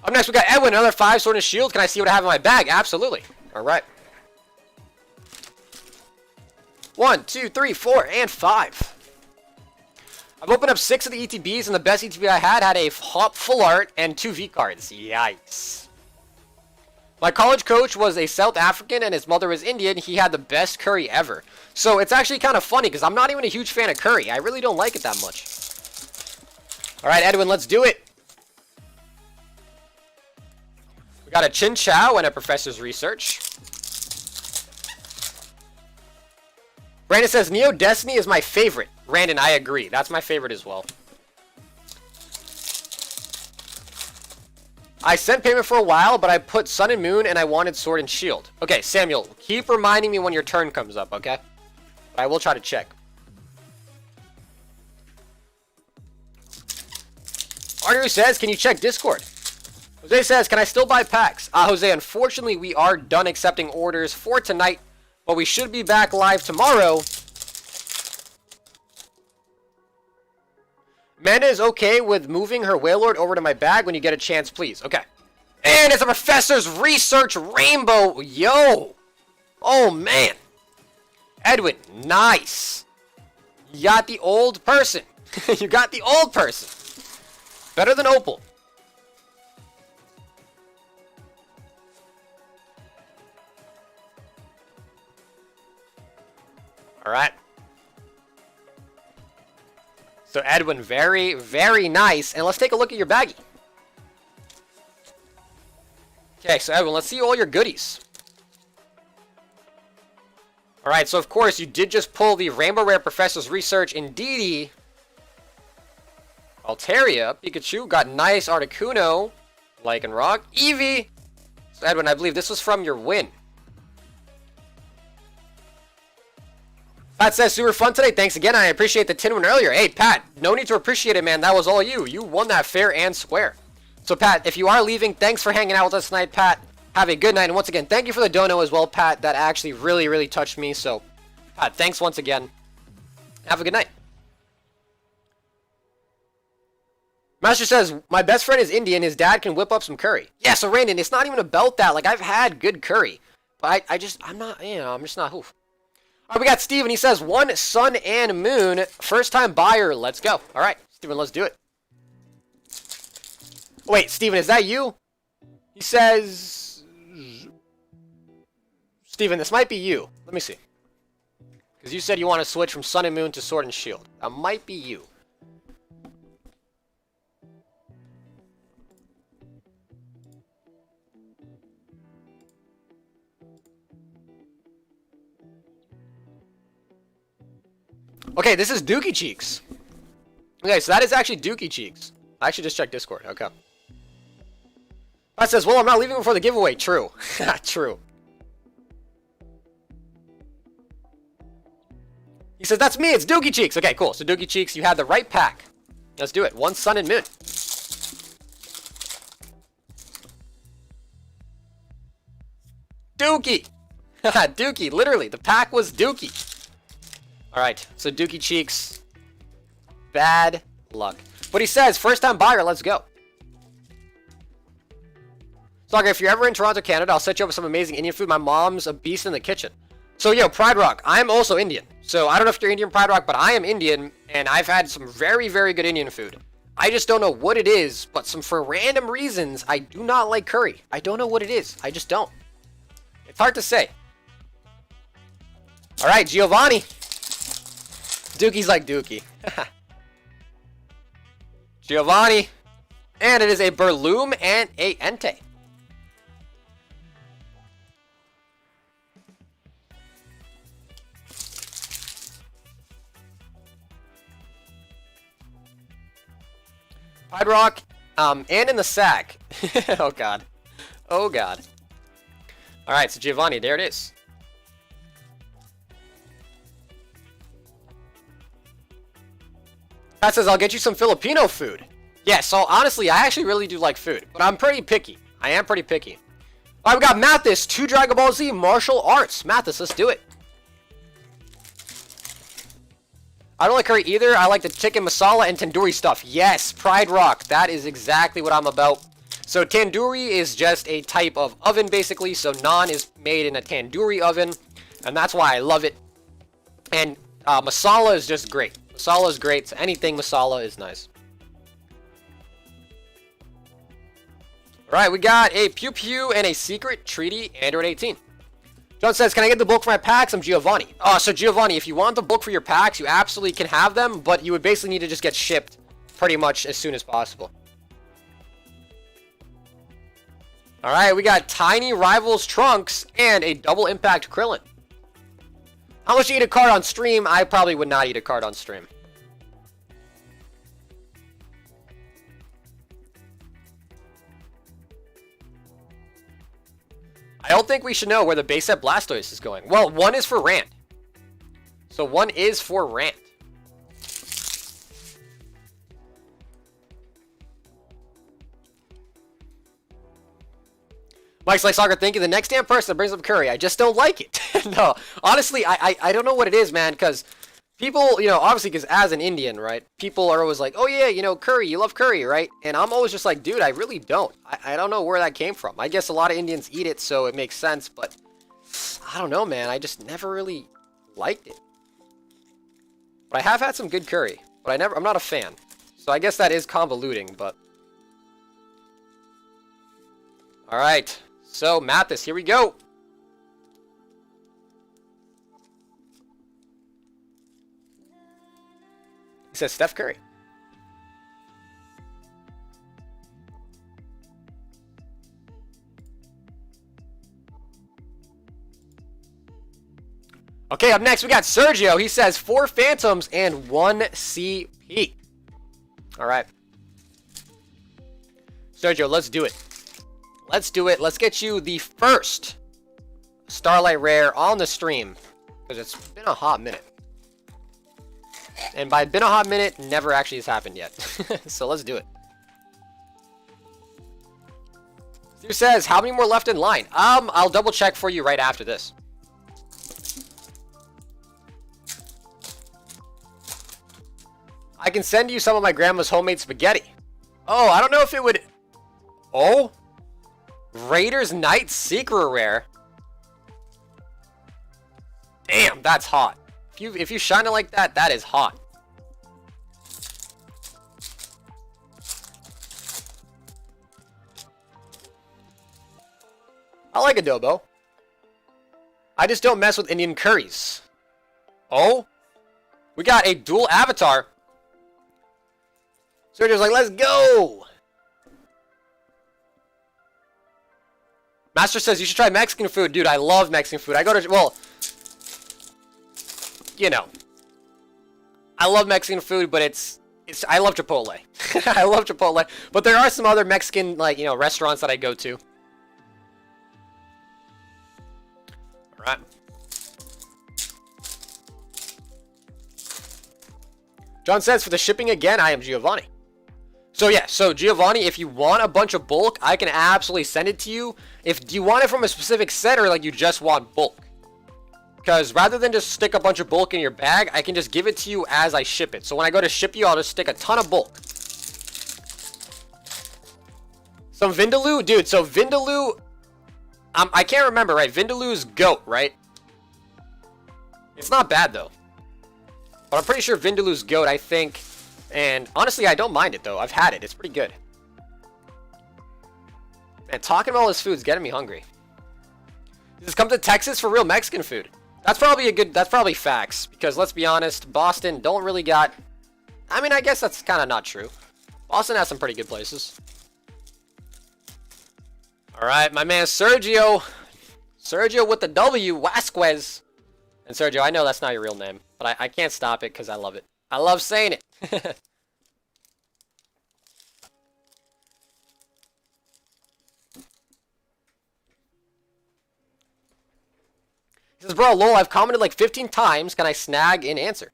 Up next we got Edwin, another 5 Sword and Shield. Can I see what I have in my bag? Absolutely. Alright. 1, 2, 3, 4, and 5. I've opened up 6 of the ETBs, and the best ETB I had a Hop Full Art and 2 V cards. Yikes. My college coach was a South African and his mother was Indian. He had the best curry ever. So it's actually kind of funny because I'm not even a huge fan of curry. I really don't like it that much. All right, Edwin, let's do it. We got a Chin Chow and a Professor's Research. Brandon says, Neo Destiny is my favorite. Brandon, I agree. That's my favorite as well. I sent payment for a while, but I put Sun and Moon and I wanted Sword and Shield. Okay, Samuel, keep reminding me when your turn comes up, okay? But I will try to check. Artery says, can you check Discord? Jose says, can I still buy packs? Jose, unfortunately, we are done accepting orders for tonight, but we should be back live tomorrow. Amanda is okay with moving her Wailord over to my bag when you get a chance, please. Okay. And it's a Professor's Research Rainbow. Yo. Oh, man. Edwin, nice. You got the old person. You got the old person. Better than Opal. All right. So Edwin, very, very nice. And let's take a look at your baggie. Okay, so Edwin, let's see all your goodies. All right, so of course you did just pull the Rainbow Rare Professor's Research. Indeedee. Altaria, Pikachu, got nice Articuno, Lycanroc, Eevee. So Edwin, I believe this was from your win. Pat says, super fun today. Thanks again. I appreciate the tin win earlier. Hey, Pat, no need to appreciate it, man. That was all you. You won that fair and square. So, Pat, if you are leaving, thanks for hanging out with us tonight, Pat. Have a good night. And once again, thank you for the dono as well, Pat. That actually really, really touched me. So, Pat, thanks once again. Have a good night. Master says, my best friend is Indian. His dad can whip up some curry. Yeah, so, Randon, it's not even about that. Like, I've had good curry. But I'm not, I'm just not, oof. All right, we got Steven. He says, one Sun and Moon. First time buyer. Let's go. All right, Steven, let's do it. Wait, Steven, is that you? He says... Steven, this might be you. Let me see. Because you said you want to switch from Sun and Moon to Sword and Shield. That might be you. Okay, this is Dookie Cheeks. Okay, so that is actually Dookie Cheeks. I actually just checked Discord. Okay. Pat says, well, I'm not leaving before the giveaway. True. True. He says, that's me. It's Dookie Cheeks. Okay, cool. So Dookie Cheeks, you had the right pack. Let's do it. One Sun and Moon. Dookie. Dookie. Literally, the pack was Dookie. Alright, so Dookie Cheeks, bad luck. But he says, first time buyer, let's go. Saga, if you're ever in Toronto, Canada, I'll set you up with some amazing Indian food. My mom's a beast in the kitchen. So, yo, Pride Rock, I'm also Indian. So, I don't know if you're Indian, Pride Rock, but I am Indian, and I've had some very, very good Indian food. I just don't know what it is, but for random reasons, I do not like curry. I don't know what it is. I just don't. It's hard to say. Alright, Giovanni. Dookie's like Dookie. Giovanni. And it is a Burloom and a Entei. Pride Rock, and in the sack. Oh, God. Oh, God. All right, so Giovanni, there it is. Pat says, I'll get you some Filipino food. Yeah, so honestly, I actually really do like food, but I'm pretty picky. I am pretty picky. All right, we got Mathis, 2 Dragon Ball Z martial arts. Mathis, let's do it. I don't like curry either. I like the chicken masala and tandoori stuff. Yes, Pride Rock. That is exactly what I'm about. So tandoori is just a type of oven, basically. So naan is made in a tandoori oven, and that's why I love it. And masala is just great. Masala is great. So anything masala is nice. Alright, we got a Pew Pew and a Secret Treaty Android 18. John says, can I get the bulk for my packs? I'm Giovanni. So Giovanni, if you want the bulk for your packs, you absolutely can have them, but you would basically need to just get shipped pretty much as soon as possible. Alright, we got Tiny Rivals Trunks and a Double Impact Krillin. How much you eat a card on stream? I probably would not eat a card on stream. I don't think we should know where the base set Blastoise is going. Well, one is for Rand. So one is for Rand. Mike's like, Soccer, thank you. The next damn person that brings up curry, I just don't like it. No, honestly, I don't know what it is, man, because people, you know, obviously, because as an Indian, right, people are always like, oh yeah, you know, curry, you love curry, right? And I'm always just like, dude, I really don't. I don't know where that came from. I guess a lot of Indians eat it, so it makes sense, but I don't know, man. I just never really liked it. But I have had some good curry, but I'm not a fan. So I guess that is convoluting, but. All right. So, Mathis, here we go. He says Steph Curry. Okay, up next we got Sergio. He says 4 Phantoms and 1 CP. All right. Sergio, let's do it. Let's do it. Let's get you the first Starlight Rare on the stream. Because it's been a hot minute. And by been a hot minute, never actually has happened yet. So let's do it. Stu says, how many more left in line? I'll double check for you right after this. I can send you some of my grandma's homemade spaghetti. Oh, I don't know if it would... Oh? Raiders Knight Secret Rare. Damn, that's hot. If you shine it like that, that is hot. I like adobo. I just don't mess with Indian curries. Oh? We got a dual avatar. Sergio's like, let's go! Master says you should try Mexican food. Dude, I love Mexican food. I go to, well, you know, I love Mexican food, but I love Chipotle. I love Chipotle, but there are some other Mexican, like, you know, restaurants that I go to. All right. John says, for the shipping again, I am Giovanni. So yeah, so Giovanni, if you want a bunch of bulk, I can absolutely send it to you. Do you want it from a specific set or like you just want bulk? Because rather than just stick a bunch of bulk in your bag, I can just give it to you as I ship it. So when I go to ship you, I'll just stick a ton of bulk. Some Vindaloo? Dude, so Vindaloo, I can't remember, right? Vindaloo's goat, right? It's not bad though. But I'm pretty sure Vindaloo's goat, I think. And honestly, I don't mind it though. I've had it. It's pretty good. Man, talking about all this food is getting me hungry. Just come to Texas for real Mexican food. That's probably facts. Because let's be honest, Boston don't really got... I mean, I guess that's kind of not true. Boston has some pretty good places. Alright, my man Sergio. Sergio with the W, Vasquez. And Sergio, I know that's not your real name. But I can't stop it because I love it. I love saying it. He says, bro, lol, I've commented like 15 times. Can I snag an answer?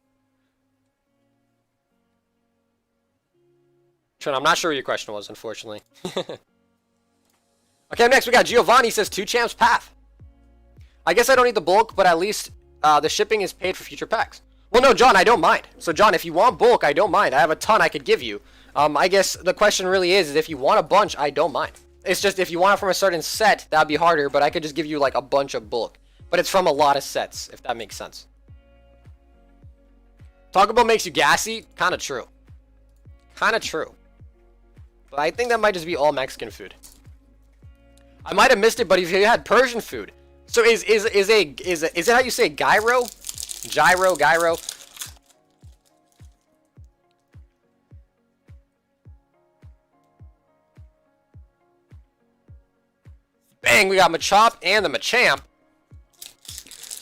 Trent, I'm not sure what your question was, unfortunately. Okay, next we got Giovanni. Says 2 champs path. I guess I don't need the bulk, but at least the shipping is paid for future packs. Well, no, John, I don't mind. So, John, if you want bulk, I don't mind. I have a ton I could give you. I guess the question really is if you want a bunch, I don't mind. It's just if you want it from a certain set, that'd be harder, but I could just give you like a bunch of bulk. But it's from a lot of sets, if that makes sense. Taco Bell makes you gassy? Kind of true. Kind of true. But I think that might just be all Mexican food. I might have missed it, but he had Persian food. So is it how you say gyro? Gyro. Bang, we got Machop and the Machamp.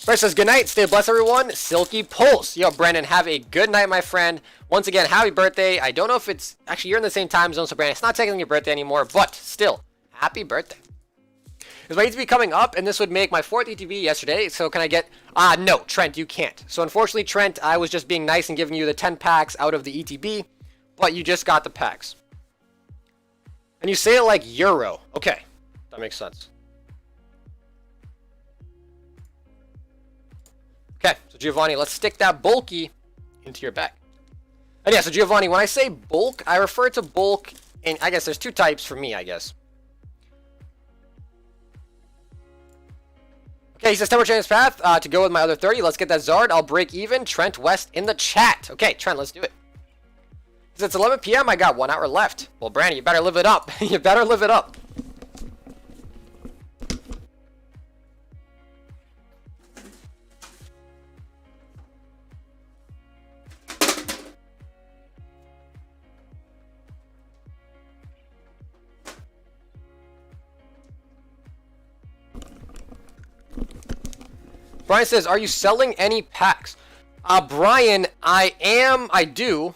Brett says, good night, stay blessed everyone, Silky Pulse. Yo, Brandon, have a good night, my friend. Once again, happy birthday. I don't know if it's, actually, you're in the same time zone, so Brandon, it's not technically your birthday anymore, but still, happy birthday. Is my ETB coming up, and this would make my 4th ETB yesterday, so can I get, no, Trent, you can't. So unfortunately, Trent, I was just being nice and giving you the 10 packs out of the ETB, but you just got the packs. And you say it like Euro. Okay, that makes sense. Okay, so Giovanni, let's stick that bulky into your bag. And yeah, so Giovanni, when I say bulk, I refer to bulk, and I guess there's 2 types for me, I guess. Okay, he says, Temper Champions Path to go with my other 30. Let's get that Zard. I'll break even. Trent West in the chat. Okay, Trent, let's do it. He says, it's 11 p.m. I got 1 hour left. Well, Brandon, you better live it up. You better live it up. Brian says, are you selling any packs? Brian, I do.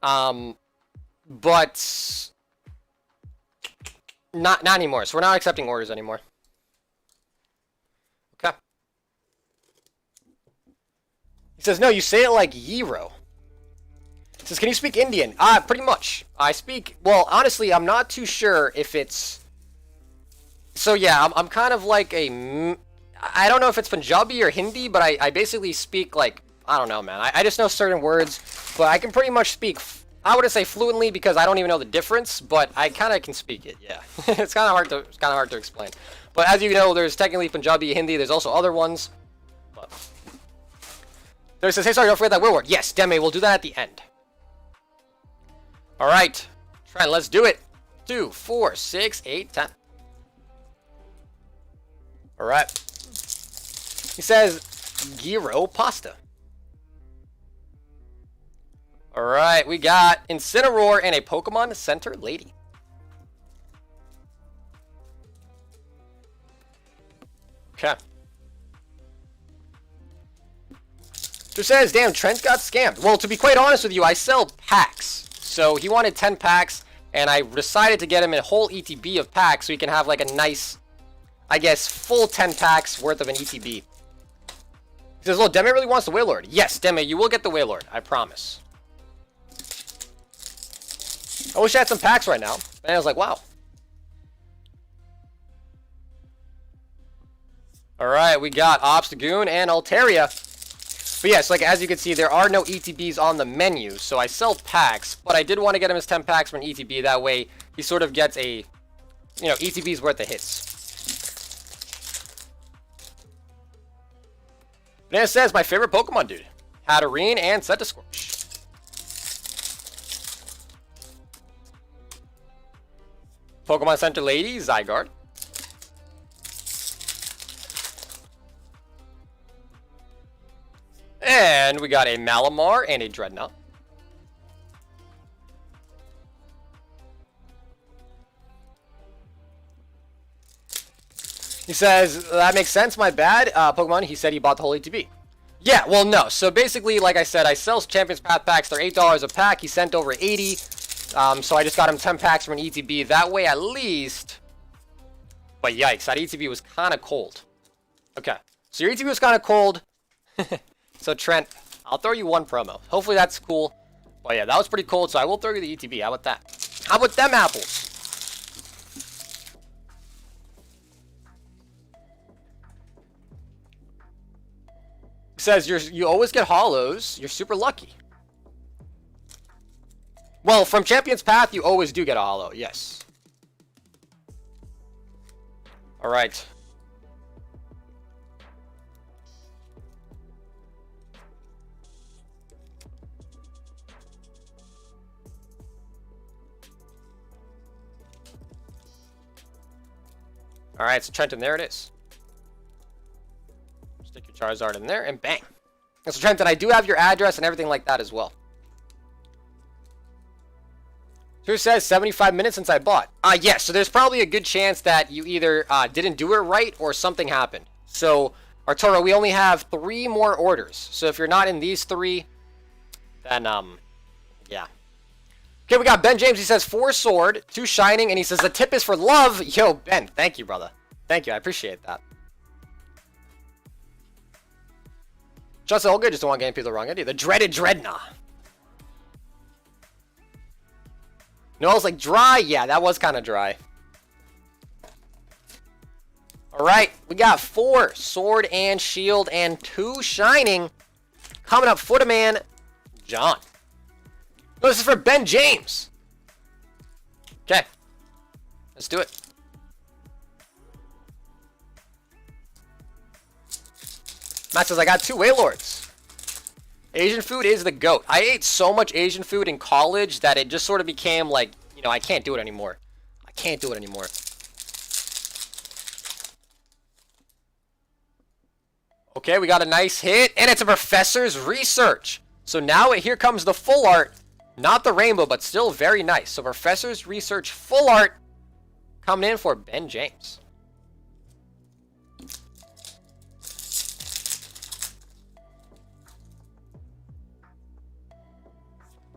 But not anymore. So we're not accepting orders anymore. Okay. He says, no, you say it like Euro. He says, can you speak Indian? Pretty much. I speak, well, honestly, I'm not too sure if it's, so yeah, I'm kind of like a, I don't know if it's Punjabi or Hindi, but I basically speak like, I don't know, man. I just know certain words, but I can pretty much speak, I wouldn't say fluently because I don't even know the difference, but I kind of can speak it, yeah. It's kind of hard to explain. But as you know, there's technically Punjabi, Hindi, there's also other ones. But there says, hey, sorry, don't forget that word. Yes, Deme, we'll do that at the end. All right, Trent, let's do it. 2, 4, 6, 8, 10. All right. He says, gyro pasta. Alright, we got Incineroar and a Pokemon Center Lady. Okay. Who says, damn, Trent got scammed. Well, to be quite honest with you, I sell packs. So he wanted 10 packs, and I decided to get him a whole ETB of packs so he can have like a nice, I guess, full 10 packs worth of an ETB. He says, well, Deme really wants the Wailord. Yes, Deme, you will get the Wailord, I promise. I wish I had some packs right now. And I was like, wow. Alright, we got Obstagoon and Altaria. But yes, like as you can see, there are no ETBs on the menu. So I sell packs, but I did want to get him his 10 packs for an ETB. That way, he sort of gets a, you know, ETB's worth of hits. Banana says, my favorite Pokemon, dude. Hatterene and Centiskorch. Pokemon Center Lady, Zygarde. And we got a Malamar and a Dreadnought. He says, that makes sense, my bad. Pokemon, he said he bought the whole ETB. Yeah, well, no. So basically, like I said, I sell Champions Path packs. They're $8 a pack. He sent over 80. So I just got him 10 packs from an ETB. That way, at least. But yikes, that ETB was kind of cold. Okay, so your ETB was kind of cold. So Trent, I'll throw you one promo. Hopefully that's cool. But yeah, that was pretty cold, so I will throw you the ETB. How about that? How about them apples? It says you always get holos. You're super lucky. Well, from Champions Path, you always do get a holo. Yes. All right. Alright, so Trent, and there it is. Stick your Charizard in there, and bang. And so Trent, I do have your address and everything like that as well. Who says 75 minutes since I bought? Yes, so there's probably a good chance that you either didn't do it right or something happened. So, Arturo, we only have 3 more orders. So if you're not in these 3, then, yeah. Okay, we got Ben James. He says 4 sword, 2 shining, and he says the tip is for love. Yo, Ben, thank you, brother. Thank you, I appreciate that. Just all good, just don't want to get people the wrong idea. The dreaded Dreadnought. No, I was like dry. Yeah, that was kind of dry. Alright, we got 4 sword and shield and 2 shining. Coming up, Footaman John. No, this is for Ben James. Okay. Let's do it. Matt says, I got 2 Wailords. Asian food is the GOAT. I ate so much Asian food in college that it just sort of became like, you know, I can't do it anymore. I can't do it anymore. Okay, we got a nice hit, and it's a Professor's Research. So now here comes the full art. Not the rainbow, but still very nice. So Professor's Research full art coming in for Ben James.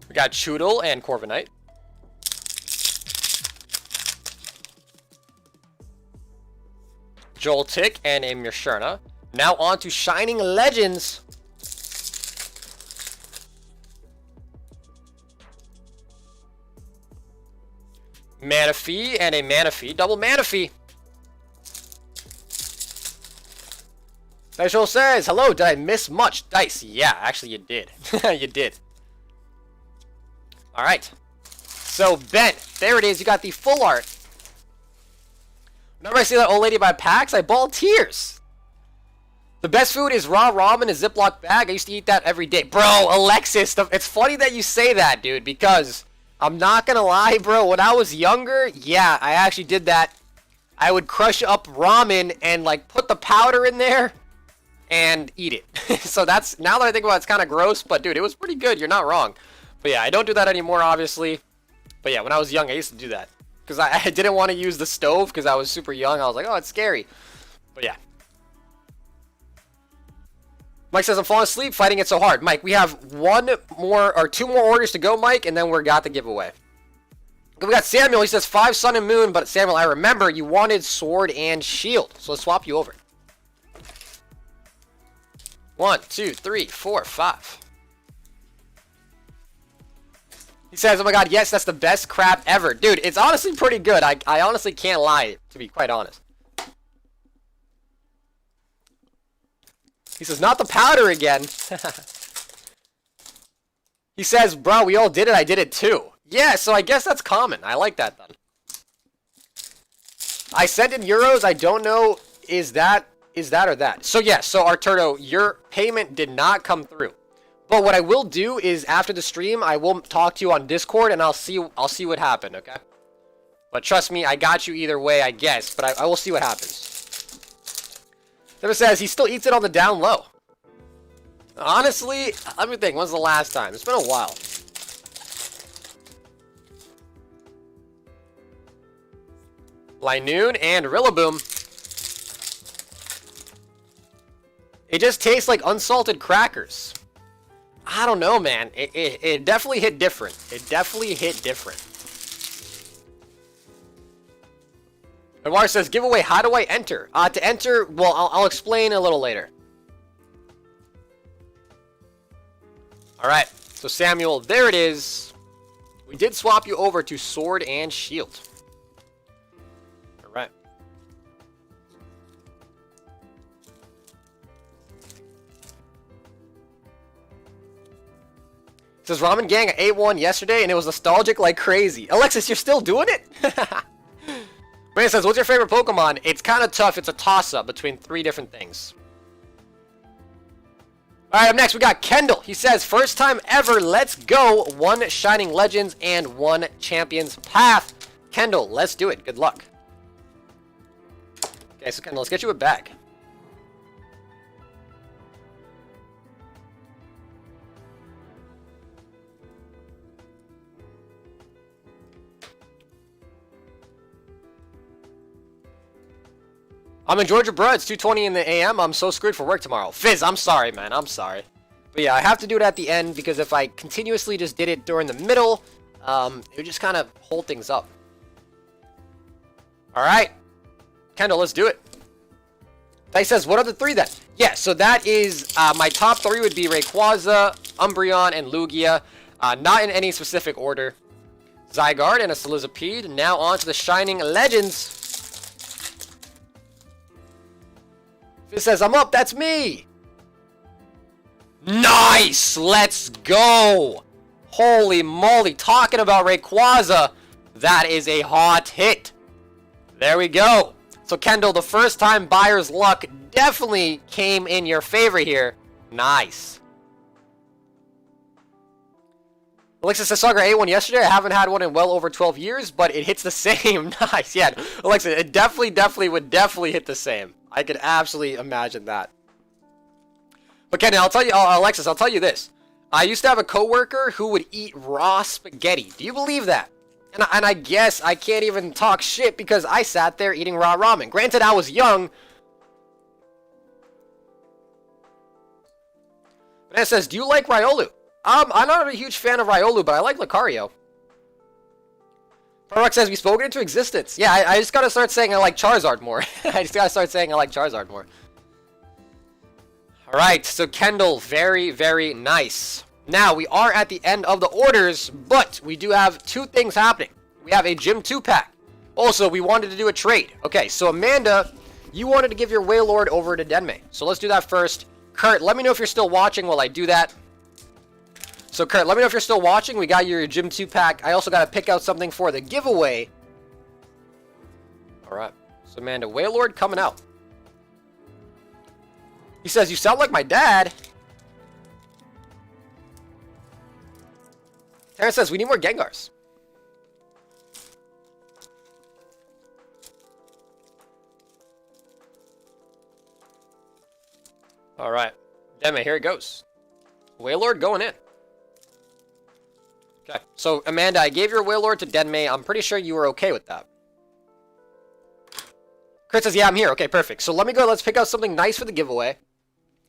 We got Choodle and Corviknight. Joltik and a Mishurna. Now on to Shining Legends. Manaphy and a Manaphy. Double Manaphy. Dice Roll says, hello, did I miss much? Dice, yeah, actually you did. You did. Alright. So, Ben, there it is. You got the full art. Whenever I see that old lady buy packs, I bawl tears. The best food is raw ramen in a Ziploc bag. I used to eat that every day. Bro, Alexis, it's funny that you say that, dude, because I'm not gonna lie, bro. When I was younger, yeah, I actually did that. I would crush up ramen and, like, put the powder in there and eat it. So that's, now that I think about it, it's kind of gross, but, dude, it was pretty good. You're not wrong. But yeah, I don't do that anymore, obviously. But yeah, when I was young, I used to do that. Because I didn't want to use the stove because I was super young. I was like, oh, it's scary. But yeah. Mike says, I'm falling asleep fighting it so hard. Mike, we have 2 more orders to go, Mike, and then we're got the giveaway. We got Samuel. He says 5 sun and moon, but Samuel, I remember you wanted sword and shield. So let's swap you over. 1, 2, 3, 4, 5. He says, oh my god, yes, that's the best crap ever. Dude, it's honestly pretty good. I honestly can't lie, to be quite honest. He says, not the powder again. He says, bro, we all did it. I did it too. Yeah, so I guess that's common. I like that then. I sent in euros. I don't know, is that or that? So yeah, so Arturo, your payment did not come through. But what I will do is after the stream, I will talk to you on Discord and I'll see what happened, okay? But trust me, I got you either way, I guess. But I will see what happens. Never says he still eats it on the down low. Honestly, let me think. When's the last time? It's been a while. Linoon and Rillaboom. It just tastes like unsalted crackers. I don't know, man. It definitely hit different. It definitely hit different. Eduardo says, giveaway, how do I enter? To enter, well, I'll explain a little later. Alright, so Samuel, there it is. We did swap you over to sword and shield. Alright. Says Ramen Gang, I ate one yesterday and it was nostalgic like crazy. Alexis, you're still doing it? Brandon says, what's your favorite Pokemon? It's kind of tough. It's a toss-up between 3 different things. Alright, up next we got Kendall. He says, first time ever, let's go. 1 Shining Legends and 1 Champions Path. Kendall, let's do it. Good luck. Okay, so Kendall, let's get you a bag. I'm in Georgia, bro. It's 2:20 in the AM. I'm so screwed for work tomorrow. Fizz, I'm sorry, man. I'm sorry. But yeah, I have to do it at the end because if I continuously just did it during the middle, it would just kind of hold things up. All right. Kendall, let's do it. Dice says, what are the 3 then? Yeah, so that is, my top 3 would be Rayquaza, Umbreon, and Lugia. Not in any specific order. Zygarde and a Sizzlipede. Now on to the Shining Legends. It says, I'm up, that's me! Nice! Let's go! Holy moly, talking about Rayquaza, that is a hot hit. There we go. So Kendall, the first time buyer's luck definitely came in your favor here. Nice. Alexa says, Sagar ate one yesterday. I haven't had one in well over 12 years, but it hits the same. Nice, yeah. Alexa, it definitely would hit the same. I could absolutely imagine that. But Kendall, I'll tell you, Alexis, I'll tell you this. I used to have a coworker who would eat raw spaghetti. Do you believe that? And I guess I can't even talk shit because I sat there eating raw ramen. Granted, I was young. But it says, do you like Riolu? I'm not a huge fan of Riolu, but I like Lucario. Parrock says, we spoke it into existence. Yeah, I just gotta start saying I like Charizard more. I just gotta start saying I like Charizard more. Alright, so Kendall, very, very nice. Now, we are at the end of the orders, but we do have 2 things happening. We have a Gym 2-pack. Also, we wanted to do a trade. Okay, so Amanda, you wanted to give your Wailord over to Denmei. So let's do that first. Kurt, let me know if you're still watching while I do that. So Kurt, let me know if you're still watching. We got your Gym 2-pack. I also got to pick out something for the giveaway. Alright, so Amanda, Wailord coming out. He says, you sound like my dad. Terrence says, we need more Gengars. Alright. Demme, here it goes. Wailord going in. Okay. So, Amanda, I gave your Wailord to Denmei. I'm pretty sure you were okay with that. Chris says, yeah, I'm here. Okay, perfect. So let me go. Let's pick out something nice for the giveaway.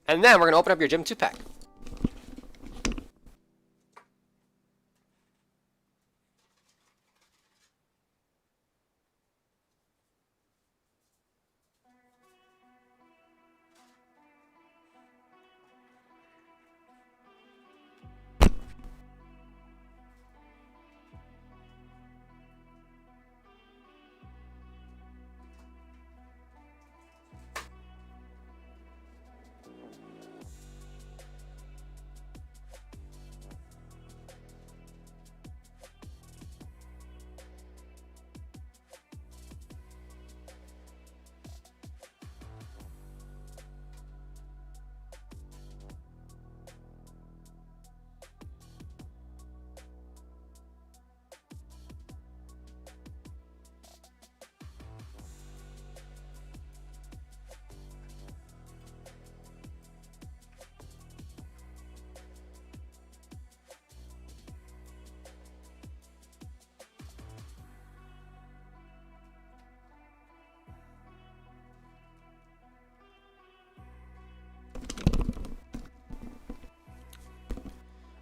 And then we're going to open up your Gym 2-pack.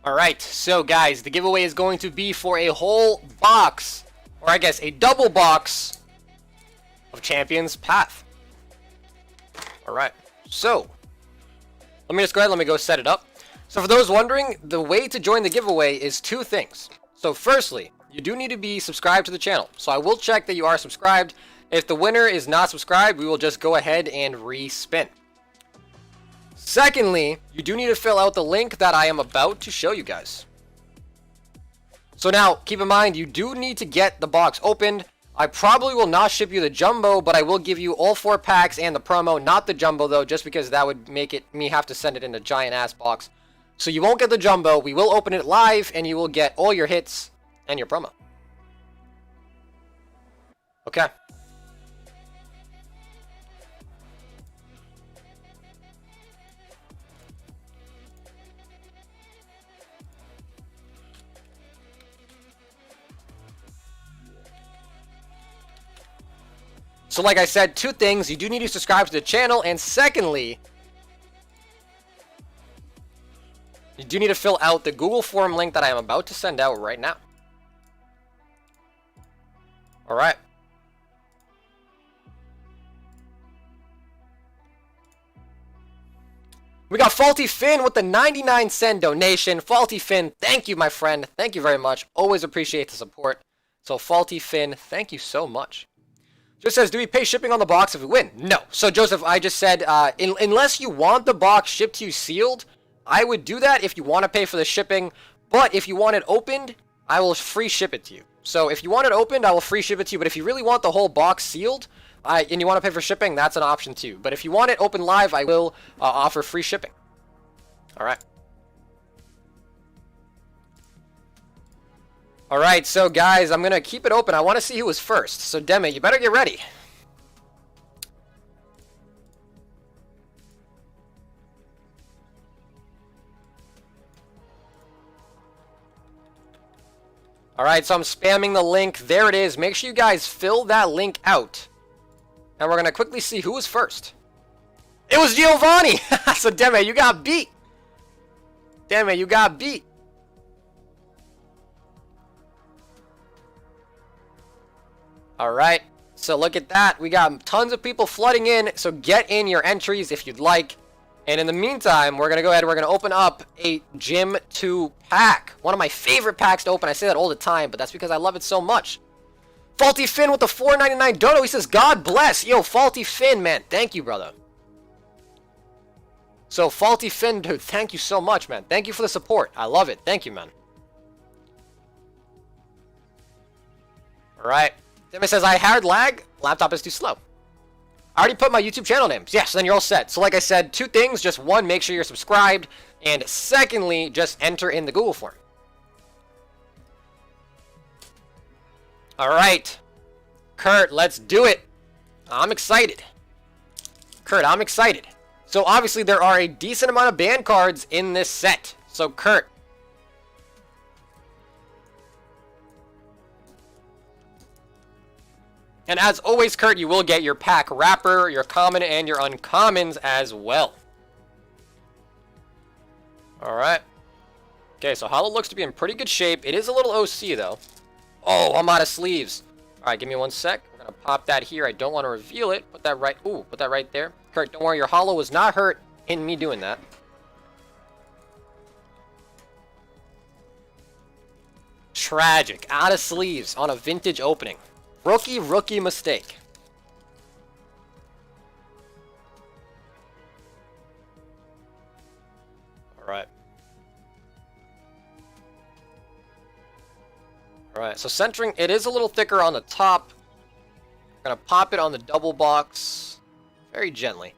Alright, so guys, the giveaway is going to be for a whole box, or I guess a double box of Champions Path. Alright, so let me just go ahead, let me go set it up. So for those wondering, the way to join the giveaway is 2 things. So firstly, you do need to be subscribed to the channel. So I will check that you are subscribed. If the winner is not subscribed, we will just go ahead and respin. Secondly, you do need to fill out the link that I am about to show you guys. So now, keep in mind, you do need to get the box opened. I probably will not ship you the jumbo, but I will give you all 4 packs and the promo, not the jumbo though, just because that would make it me have to send it in a giant ass box. So you won't get the jumbo, we will open it live, and you will get all your hits and your promo. Okay. So like I said, two things. You do need to subscribe to the channel, and secondly, you do need to fill out the Google form link that I am about to send out right now. Alright. We got Faulty Finn with the 99-cent donation. Faulty Finn, thank you, my friend. Thank you very much. Always appreciate the support. So, Faulty Finn, thank you so much. Just says, do we pay shipping on the box if we win? No. So, Joseph, I just said, unless you want the box shipped to you sealed, I would do that if you want to pay for the shipping. But if you want it opened, I will free ship it to you. So, if you want it opened, I will free ship it to you. But if you really want the whole box sealed, and you want to pay for shipping, that's an option too. But if you want it open live, I will offer free shipping. Alright. Alright, so guys, I'm going to keep it open. I want to see who was first. So, Demi, you better get ready. Alright, so I'm spamming the link. There it is. Make sure you guys fill that link out. And we're going to quickly see who was first. It was Giovanni! So, Demi, you got beat. Demi, you got beat. Alright, so look at that. We got tons of people flooding in, so get in your entries if you'd like. And in the meantime, we're going to go ahead and we're going to open up a Gym 2 pack. One of my favorite packs to open. I say that all the time, but that's because I love it so much. Faulty Finn with the $4.99 dono. He says, God bless. Yo, Faulty Finn, man. Thank you, brother. So, Faulty Finn, dude, thank you so much, man. Thank you for the support. I love it. Thank you, man. Alright. Demi says, I had lag. Laptop is too slow. I already put my YouTube channel names. Yes, then you're all set. So, like I said, two things. Just one, make sure you're subscribed. And secondly, just enter in the Google form. Alright. Kurt, let's do it. I'm excited. Kurt, I'm excited. So obviously there are a decent amount of band cards in this set. So Kurt. And as always, Kurt, you will get your pack wrapper, your common, and your uncommons as well. Alright. Okay, so Holo looks to be in pretty good shape. It is a little OC though. Oh, I'm out of sleeves. Alright, give me one sec. We're going to pop that here. I don't want to reveal it. Put that right... Ooh, put that right there. Kurt, don't worry. Your Holo was not hurt in me doing that. Tragic. Out of sleeves on a vintage opening. Rookie mistake. Alright. Alright, so centering, it is a little thicker on the top. I'm gonna pop it on the double box very gently.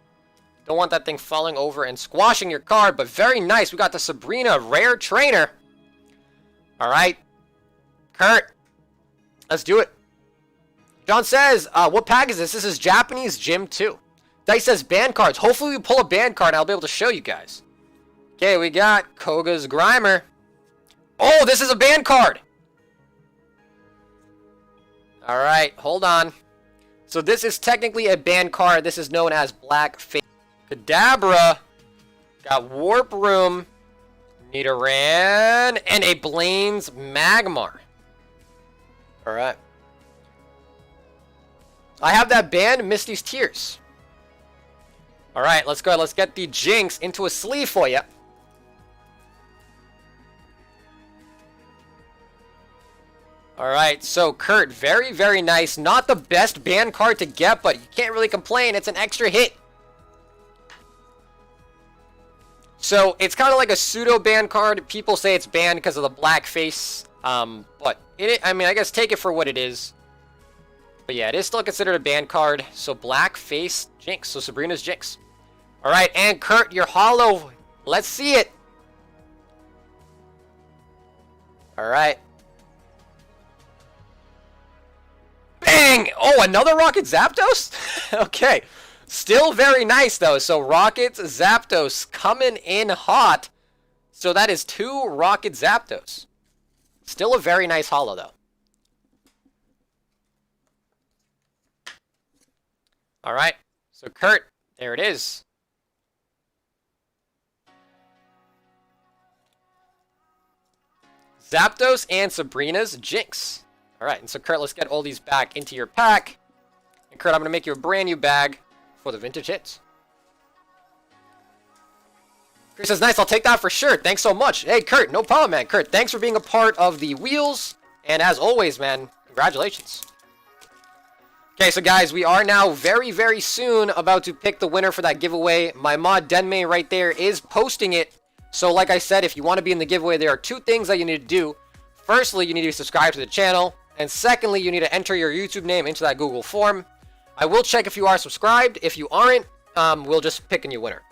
Don't want that thing falling over and squashing your card, but very nice. We got the Sabrina Rare Trainer. Alright. Kurt, let's do it. John says, what pack is this? This is Japanese Gym 2. Dice says band cards. Hopefully we pull a band card and I'll be able to show you guys. Okay, we got Koga's Grimer. Oh, this is a band card. Alright, hold on. So this is technically a band card. This is known as Black Face. Kadabra. Got Warp Room. Nidoran. And a Blaine's Magmar. Alright. I have that band, Misty's Tears. Alright, let's go. Let's get the Jinx into a sleeve for you. Alright, so Kurt, very, very nice. Not the best band card to get, but you can't really complain. It's an extra hit. So, it's kind of like a pseudo-band card. People say it's banned because of the black face. But, I mean, I guess take it for what it is. But yeah, it is still considered a band card. So, black face Jinx. So, Sabrina's Jinx. Alright, and Kurt, your Holo. Let's see it. Alright. Bang! Oh, another Rocket Zapdos? Okay. Still very nice, though. So, Rocket Zapdos coming in hot. So, that is 2 Rocket Zapdos. Still a very nice holo, though. All right. So Kurt, there it is. Zapdos and Sabrina's Jinx. All right, and so Kurt, let's get all these back into your pack. And Kurt, I'm going to make you a brand new bag for the vintage hits. Kurt says, nice, I'll take that for sure. Thanks so much. Hey, Kurt, no problem, man. Kurt, thanks for being a part of the wheels. And as always, man, congratulations. Okay, so guys, we are now very, very soon about to pick the winner for that giveaway. My mod Denmei right there is posting it. So like I said, if you want to be in the giveaway, there are two things that you need to do. Firstly, you need to subscribe to the channel. And secondly, you need to enter your YouTube name into that Google form. I will check if you are subscribed. If you aren't, we'll just pick a new winner.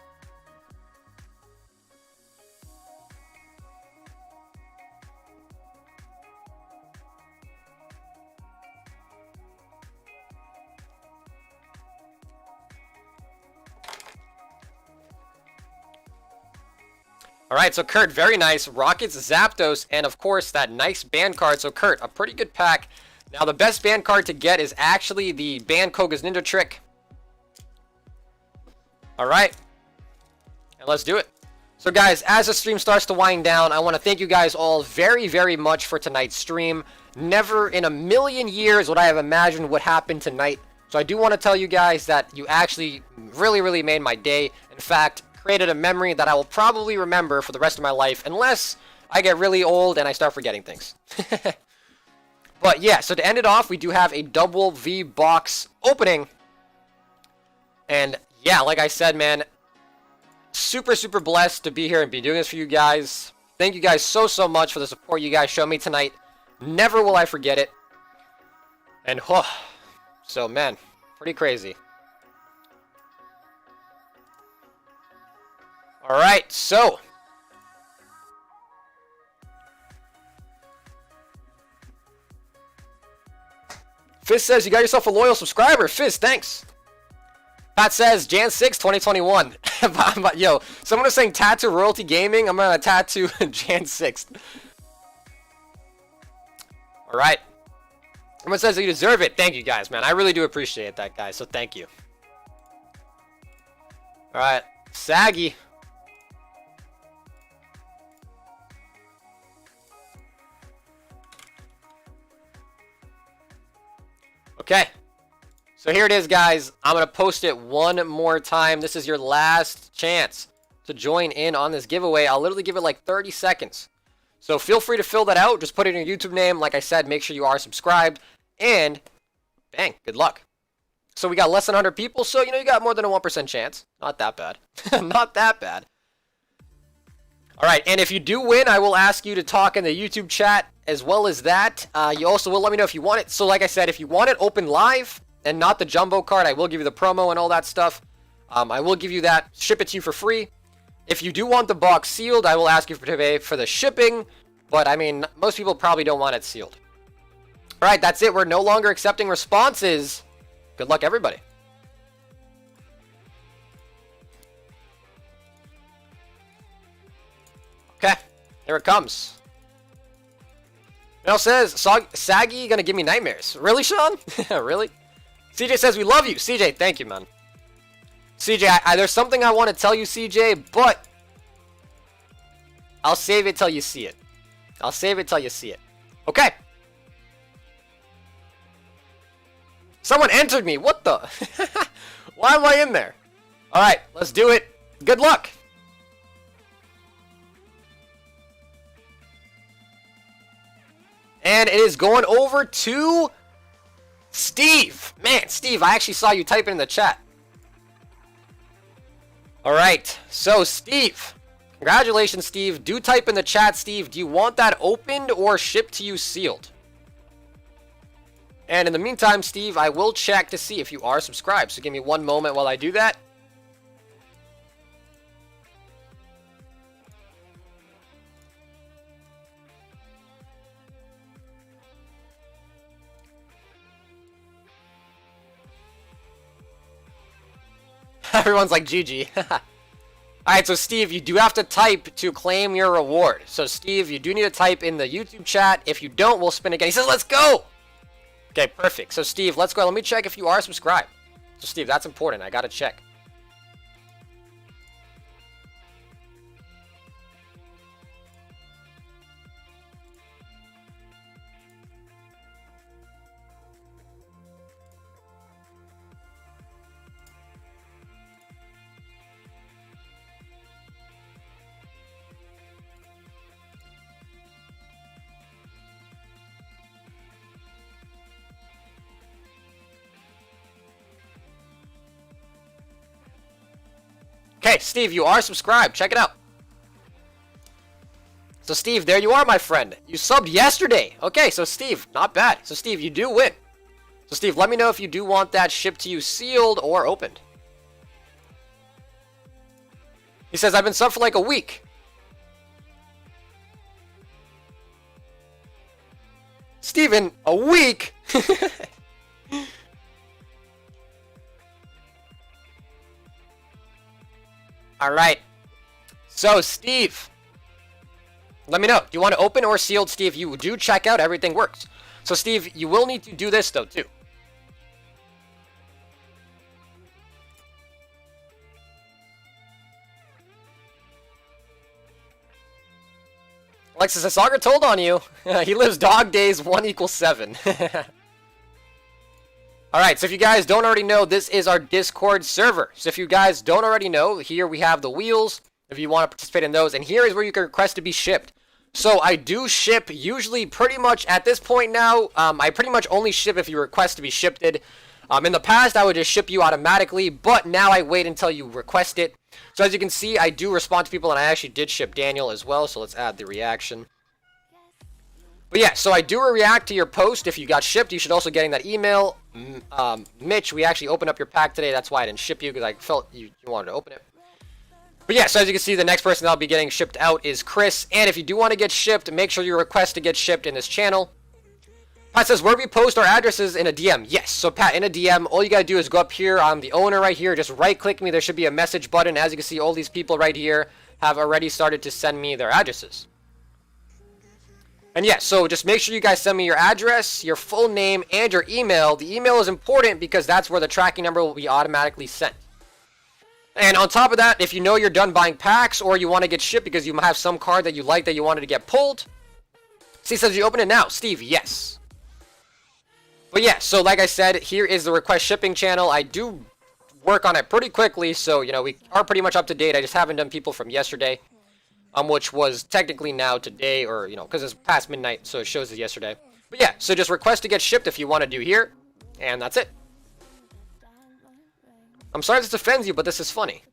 Alright, so Kurt, very nice. Rockets, Zapdos, and of course that nice band card. So Kurt, a pretty good pack. Now the best band card to get is actually the Band Koga's Ninja Trick. Alright. And let's do it. So guys, as the stream starts to wind down, I want to thank you guys all very, very much for tonight's stream. Never in a million years would I have imagined what happened tonight. So I do want to tell you guys that you actually really, really made my day. In fact, created a memory that I will probably remember for the rest of my life, unless I get really old and I start forgetting things. But yeah, so to end it off, we do have a double V box opening. And yeah, like I said, man, super, super blessed to be here and be doing this for you guys. Thank you guys so, so much for the support you guys showed me tonight. Never will I forget it. And, so man, pretty crazy. Alright, so. Fizz says, you got yourself a loyal subscriber. Fizz, thanks. Pat says, Jan 6, 2021. Yo, someone is saying Tattoo Royalty Gaming. I'm going to tattoo Jan 6. Alright. Someone says that you deserve it. Thank you, guys, man. I really do appreciate that, guys, so thank you. Alright. Saggy. Okay, so here it is, guys. I'm going to post it one more time. This is your last chance to join in on this giveaway. I'll literally give it like 30 seconds. So feel free to fill that out. Just put in your YouTube name. Like I said, make sure you are subscribed. And bang, good luck. So we got less than 100 people. So, you know, you got more than a 1% chance. Not that bad. Not that bad. All right, and if you do win, I will ask you to talk in the YouTube chat as well as that. You also will let me know if you want it. So like I said, if you want it open live and not the jumbo card, I will give you the promo and all that stuff. I will give you that, ship it to you for free. If you do want the box sealed, I will ask you to pay for the shipping. But I mean, most people probably don't want it sealed. All right, that's it. We're no longer accepting responses. Good luck, everybody. Okay, here it comes. Mel says, Saggy gonna give me nightmares. Really, Shawn? Really? CJ says, we love you. CJ, thank you, man. CJ, there's something I want to tell you, CJ, but I'll save it till you see it. I'll save it till you see it. Okay. Someone entered me. What the? Why am I in there? All right, let's do it. Good luck. And it is going over to Steve. Man, Steve, I actually saw you type it in the chat. All right, so Steve, congratulations, Steve. Do type in the chat, Steve. Do you want that opened or shipped to you sealed? And in the meantime, Steve, I will check to see if you are subscribed. So give me one moment while I do that. Everyone's like, GG. Alright, so Steve, you do have to type to claim your reward. So Steve, you do need to type in the YouTube chat. If you don't, we'll spin again. He says, let's go! Okay, perfect. So Steve, let's go. Let me check if you are subscribed. So Steve, that's important. I gotta check. Okay, Steve, you are subscribed. Check it out. So, Steve, there you are, my friend. You subbed yesterday. Okay, so, Steve, not bad. So, Steve, you do win. So, Steve, let me know if you do want that shipped to you sealed or opened. He says, I've been subbed for like a week. Steven, a week? Alright. So, Steve. Let me know. Do you want to open or sealed, Steve? You do check out. Everything works. So, Steve, you will need to do this, though, too. Alexis, has Augur told on you? He lives dog days 1 = 7. Alright, so if you guys don't already know, this is our Discord server. So if you guys don't already know, here we have the wheels, if you want to participate in those, and here is where you can request to be shipped. So I do ship usually pretty much at this point now, I pretty much only ship if you request to be shipped. In the past, I would just ship you automatically, but now I wait until you request it. So as you can see, I do respond to people, and I actually did ship Daniel as well, so let's add the reaction. But yeah, so I do react to your post. If you got shipped, you should also getting that email. Mitch, we actually opened up your pack today. That's why I didn't ship you, because I felt you wanted to open it. But yeah, so as you can see, the next person that'll be getting shipped out is Chris. And if you do want to get shipped, make sure you request to get shipped in this channel. Pat says, where do we post our addresses? In a DM? Yes. So Pat, in a DM, all you gotta do is go up here. I'm the owner right here. Just right click me. There should be a message button. As you can see, all these people right here have already started to send me their addresses. And yeah, so just make sure you guys send me your address, your full name, and your email. The email is important because that's where the tracking number will be automatically sent. And on top of that, if you know you're done buying packs or you want to get shipped because you have some card that you like that you wanted to get pulled. Steve says, you open it now. Steve, yes. But yeah, so like I said, here is the request shipping channel. I do work on it pretty quickly, so, you know, we are pretty much up to date. I just haven't done people from yesterday. Which was technically now today, or, you know, because it's past midnight, so it shows it yesterday. But yeah, so just request to get shipped if you want to do here, and that's it. I'm sorry if this offends you, but this is funny.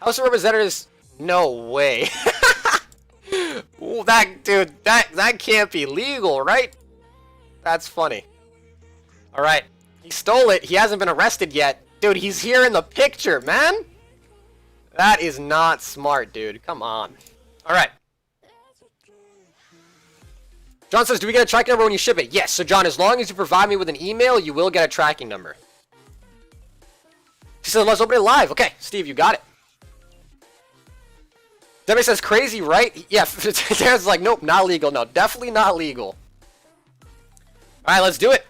House of Representatives, no way. Ooh, dude, that can't be legal, right? That's funny. Alright, he stole it, he hasn't been arrested yet. Dude, he's here in the picture, man! That is not smart, dude. Come on. Alright. John says, do we get a tracking number when you ship it? Yes. So, John, as long as you provide me with an email, you will get a tracking number. He says, let's open it live. Okay, Steve, you got it. Debbie says, crazy, right? Yeah, Darren's like, nope, not legal. No, definitely not legal. Alright, let's do it.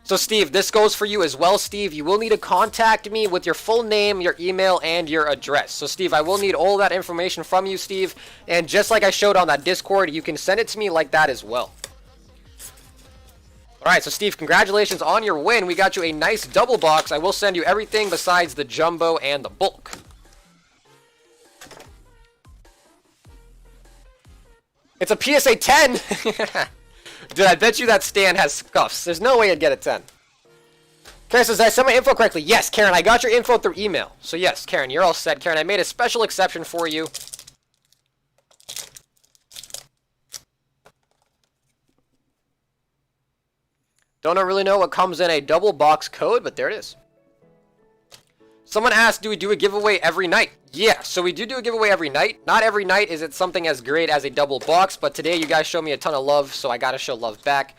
So, Steve, this goes for you as well, Steve. You will need to contact me with your full name, your email, and your address. So, Steve, I will need all that information from you, Steve. And just like I showed on that Discord, you can send it to me like that as well. Alright, so, Steve, congratulations on your win. We got you a nice double box. I will send you everything besides the jumbo and the bulk. It's a PSA 10! Dude, I bet you that stand has scuffs. There's no way I'd get a 10. Karen says, did I send my info correctly? Yes, Karen, I got your info through email. So yes, Karen, you're all set. Karen, I made a special exception for you. Don't really know what comes in a double box code, but there it is. Someone asked, do we do a giveaway every night? Yeah, so we do a giveaway every night. Not every night is it something as great as a double box, but today you guys show me a ton of love, so I gotta show love back.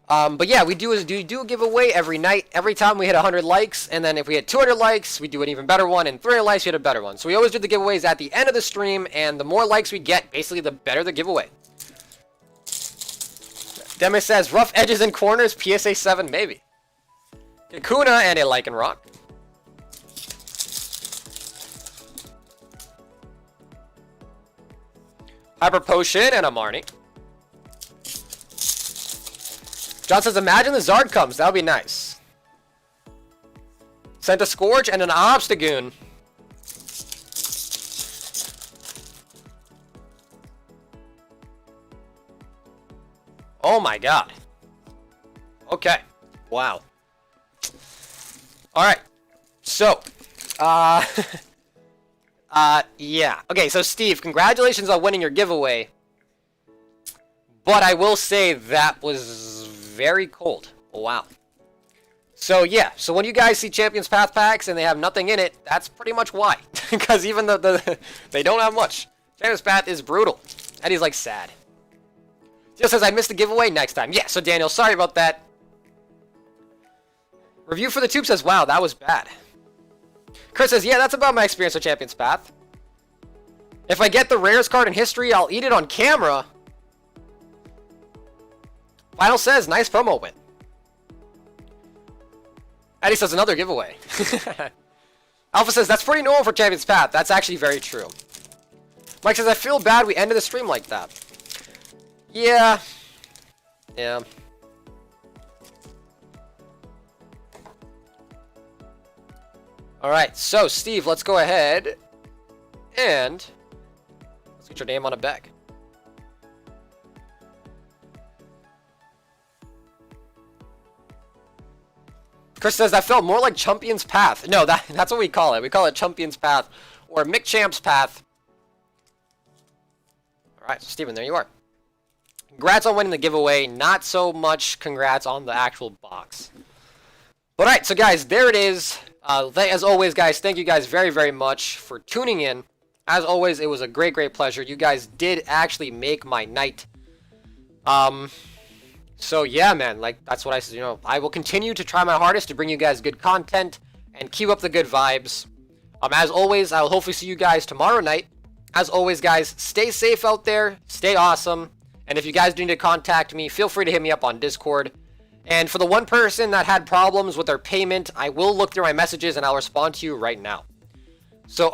But yeah, we do a giveaway every night. Every time we hit 100 likes, and then if we hit 200 likes, we do an even better one, and 300 likes, we hit a better one. So we always do the giveaways at the end of the stream, and the more likes we get, basically the better the giveaway. Demi says, rough edges and corners, PSA 7, maybe. Kakuna and a Lycanroc. Hyper Potion and a Marnie. John says, imagine the Zard comes. That would be nice. Sent a Scourge and an Obstagoon. Oh my god. Okay. Wow. Alright. So. Yeah. Okay, so Steve, congratulations on winning your giveaway. But I will say that was very cold. Wow. So yeah, so when you guys see Champions Path packs and they have nothing in it, that's pretty much why. Because even they don't have much. Champions Path is brutal. And he's like sad. Jill says, I missed the giveaway next time. Yeah, so Daniel, sorry about that. Review for the Tube says, wow, that was bad. Chris says, yeah, that's about my experience with Champions Path. If I get the rarest card in history, I'll eat it on camera. Final says, nice promo win. Eddie says, another giveaway. Alpha says, that's pretty normal for Champions Path. That's actually very true. Mike says, I feel bad we ended the stream like that. Yeah. Yeah. Alright, so Steve, let's go ahead and let's get your name on a bag. Chris says, that felt more like Champion's Path. No, that's what we call it. We call it Champion's Path or McChamp's Path. Alright, so Steven, there you are. Congrats on winning the giveaway. Not so much congrats on the actual box. But alright, so guys, there it is. As always, guys, thank you guys very, very much for tuning in. As always, it was a great, great pleasure. You guys did actually make my night. So yeah, man, like, that's what I said, you know, I will continue to try my hardest to bring you guys good content and keep up the good vibes. As always, I will hopefully see you guys tomorrow night. As always, guys, stay safe out there, stay awesome, and if you guys do need to contact me, feel free to hit me up on Discord. And for the one person that had problems with their payment, I will look through my messages and I'll respond to you right now. So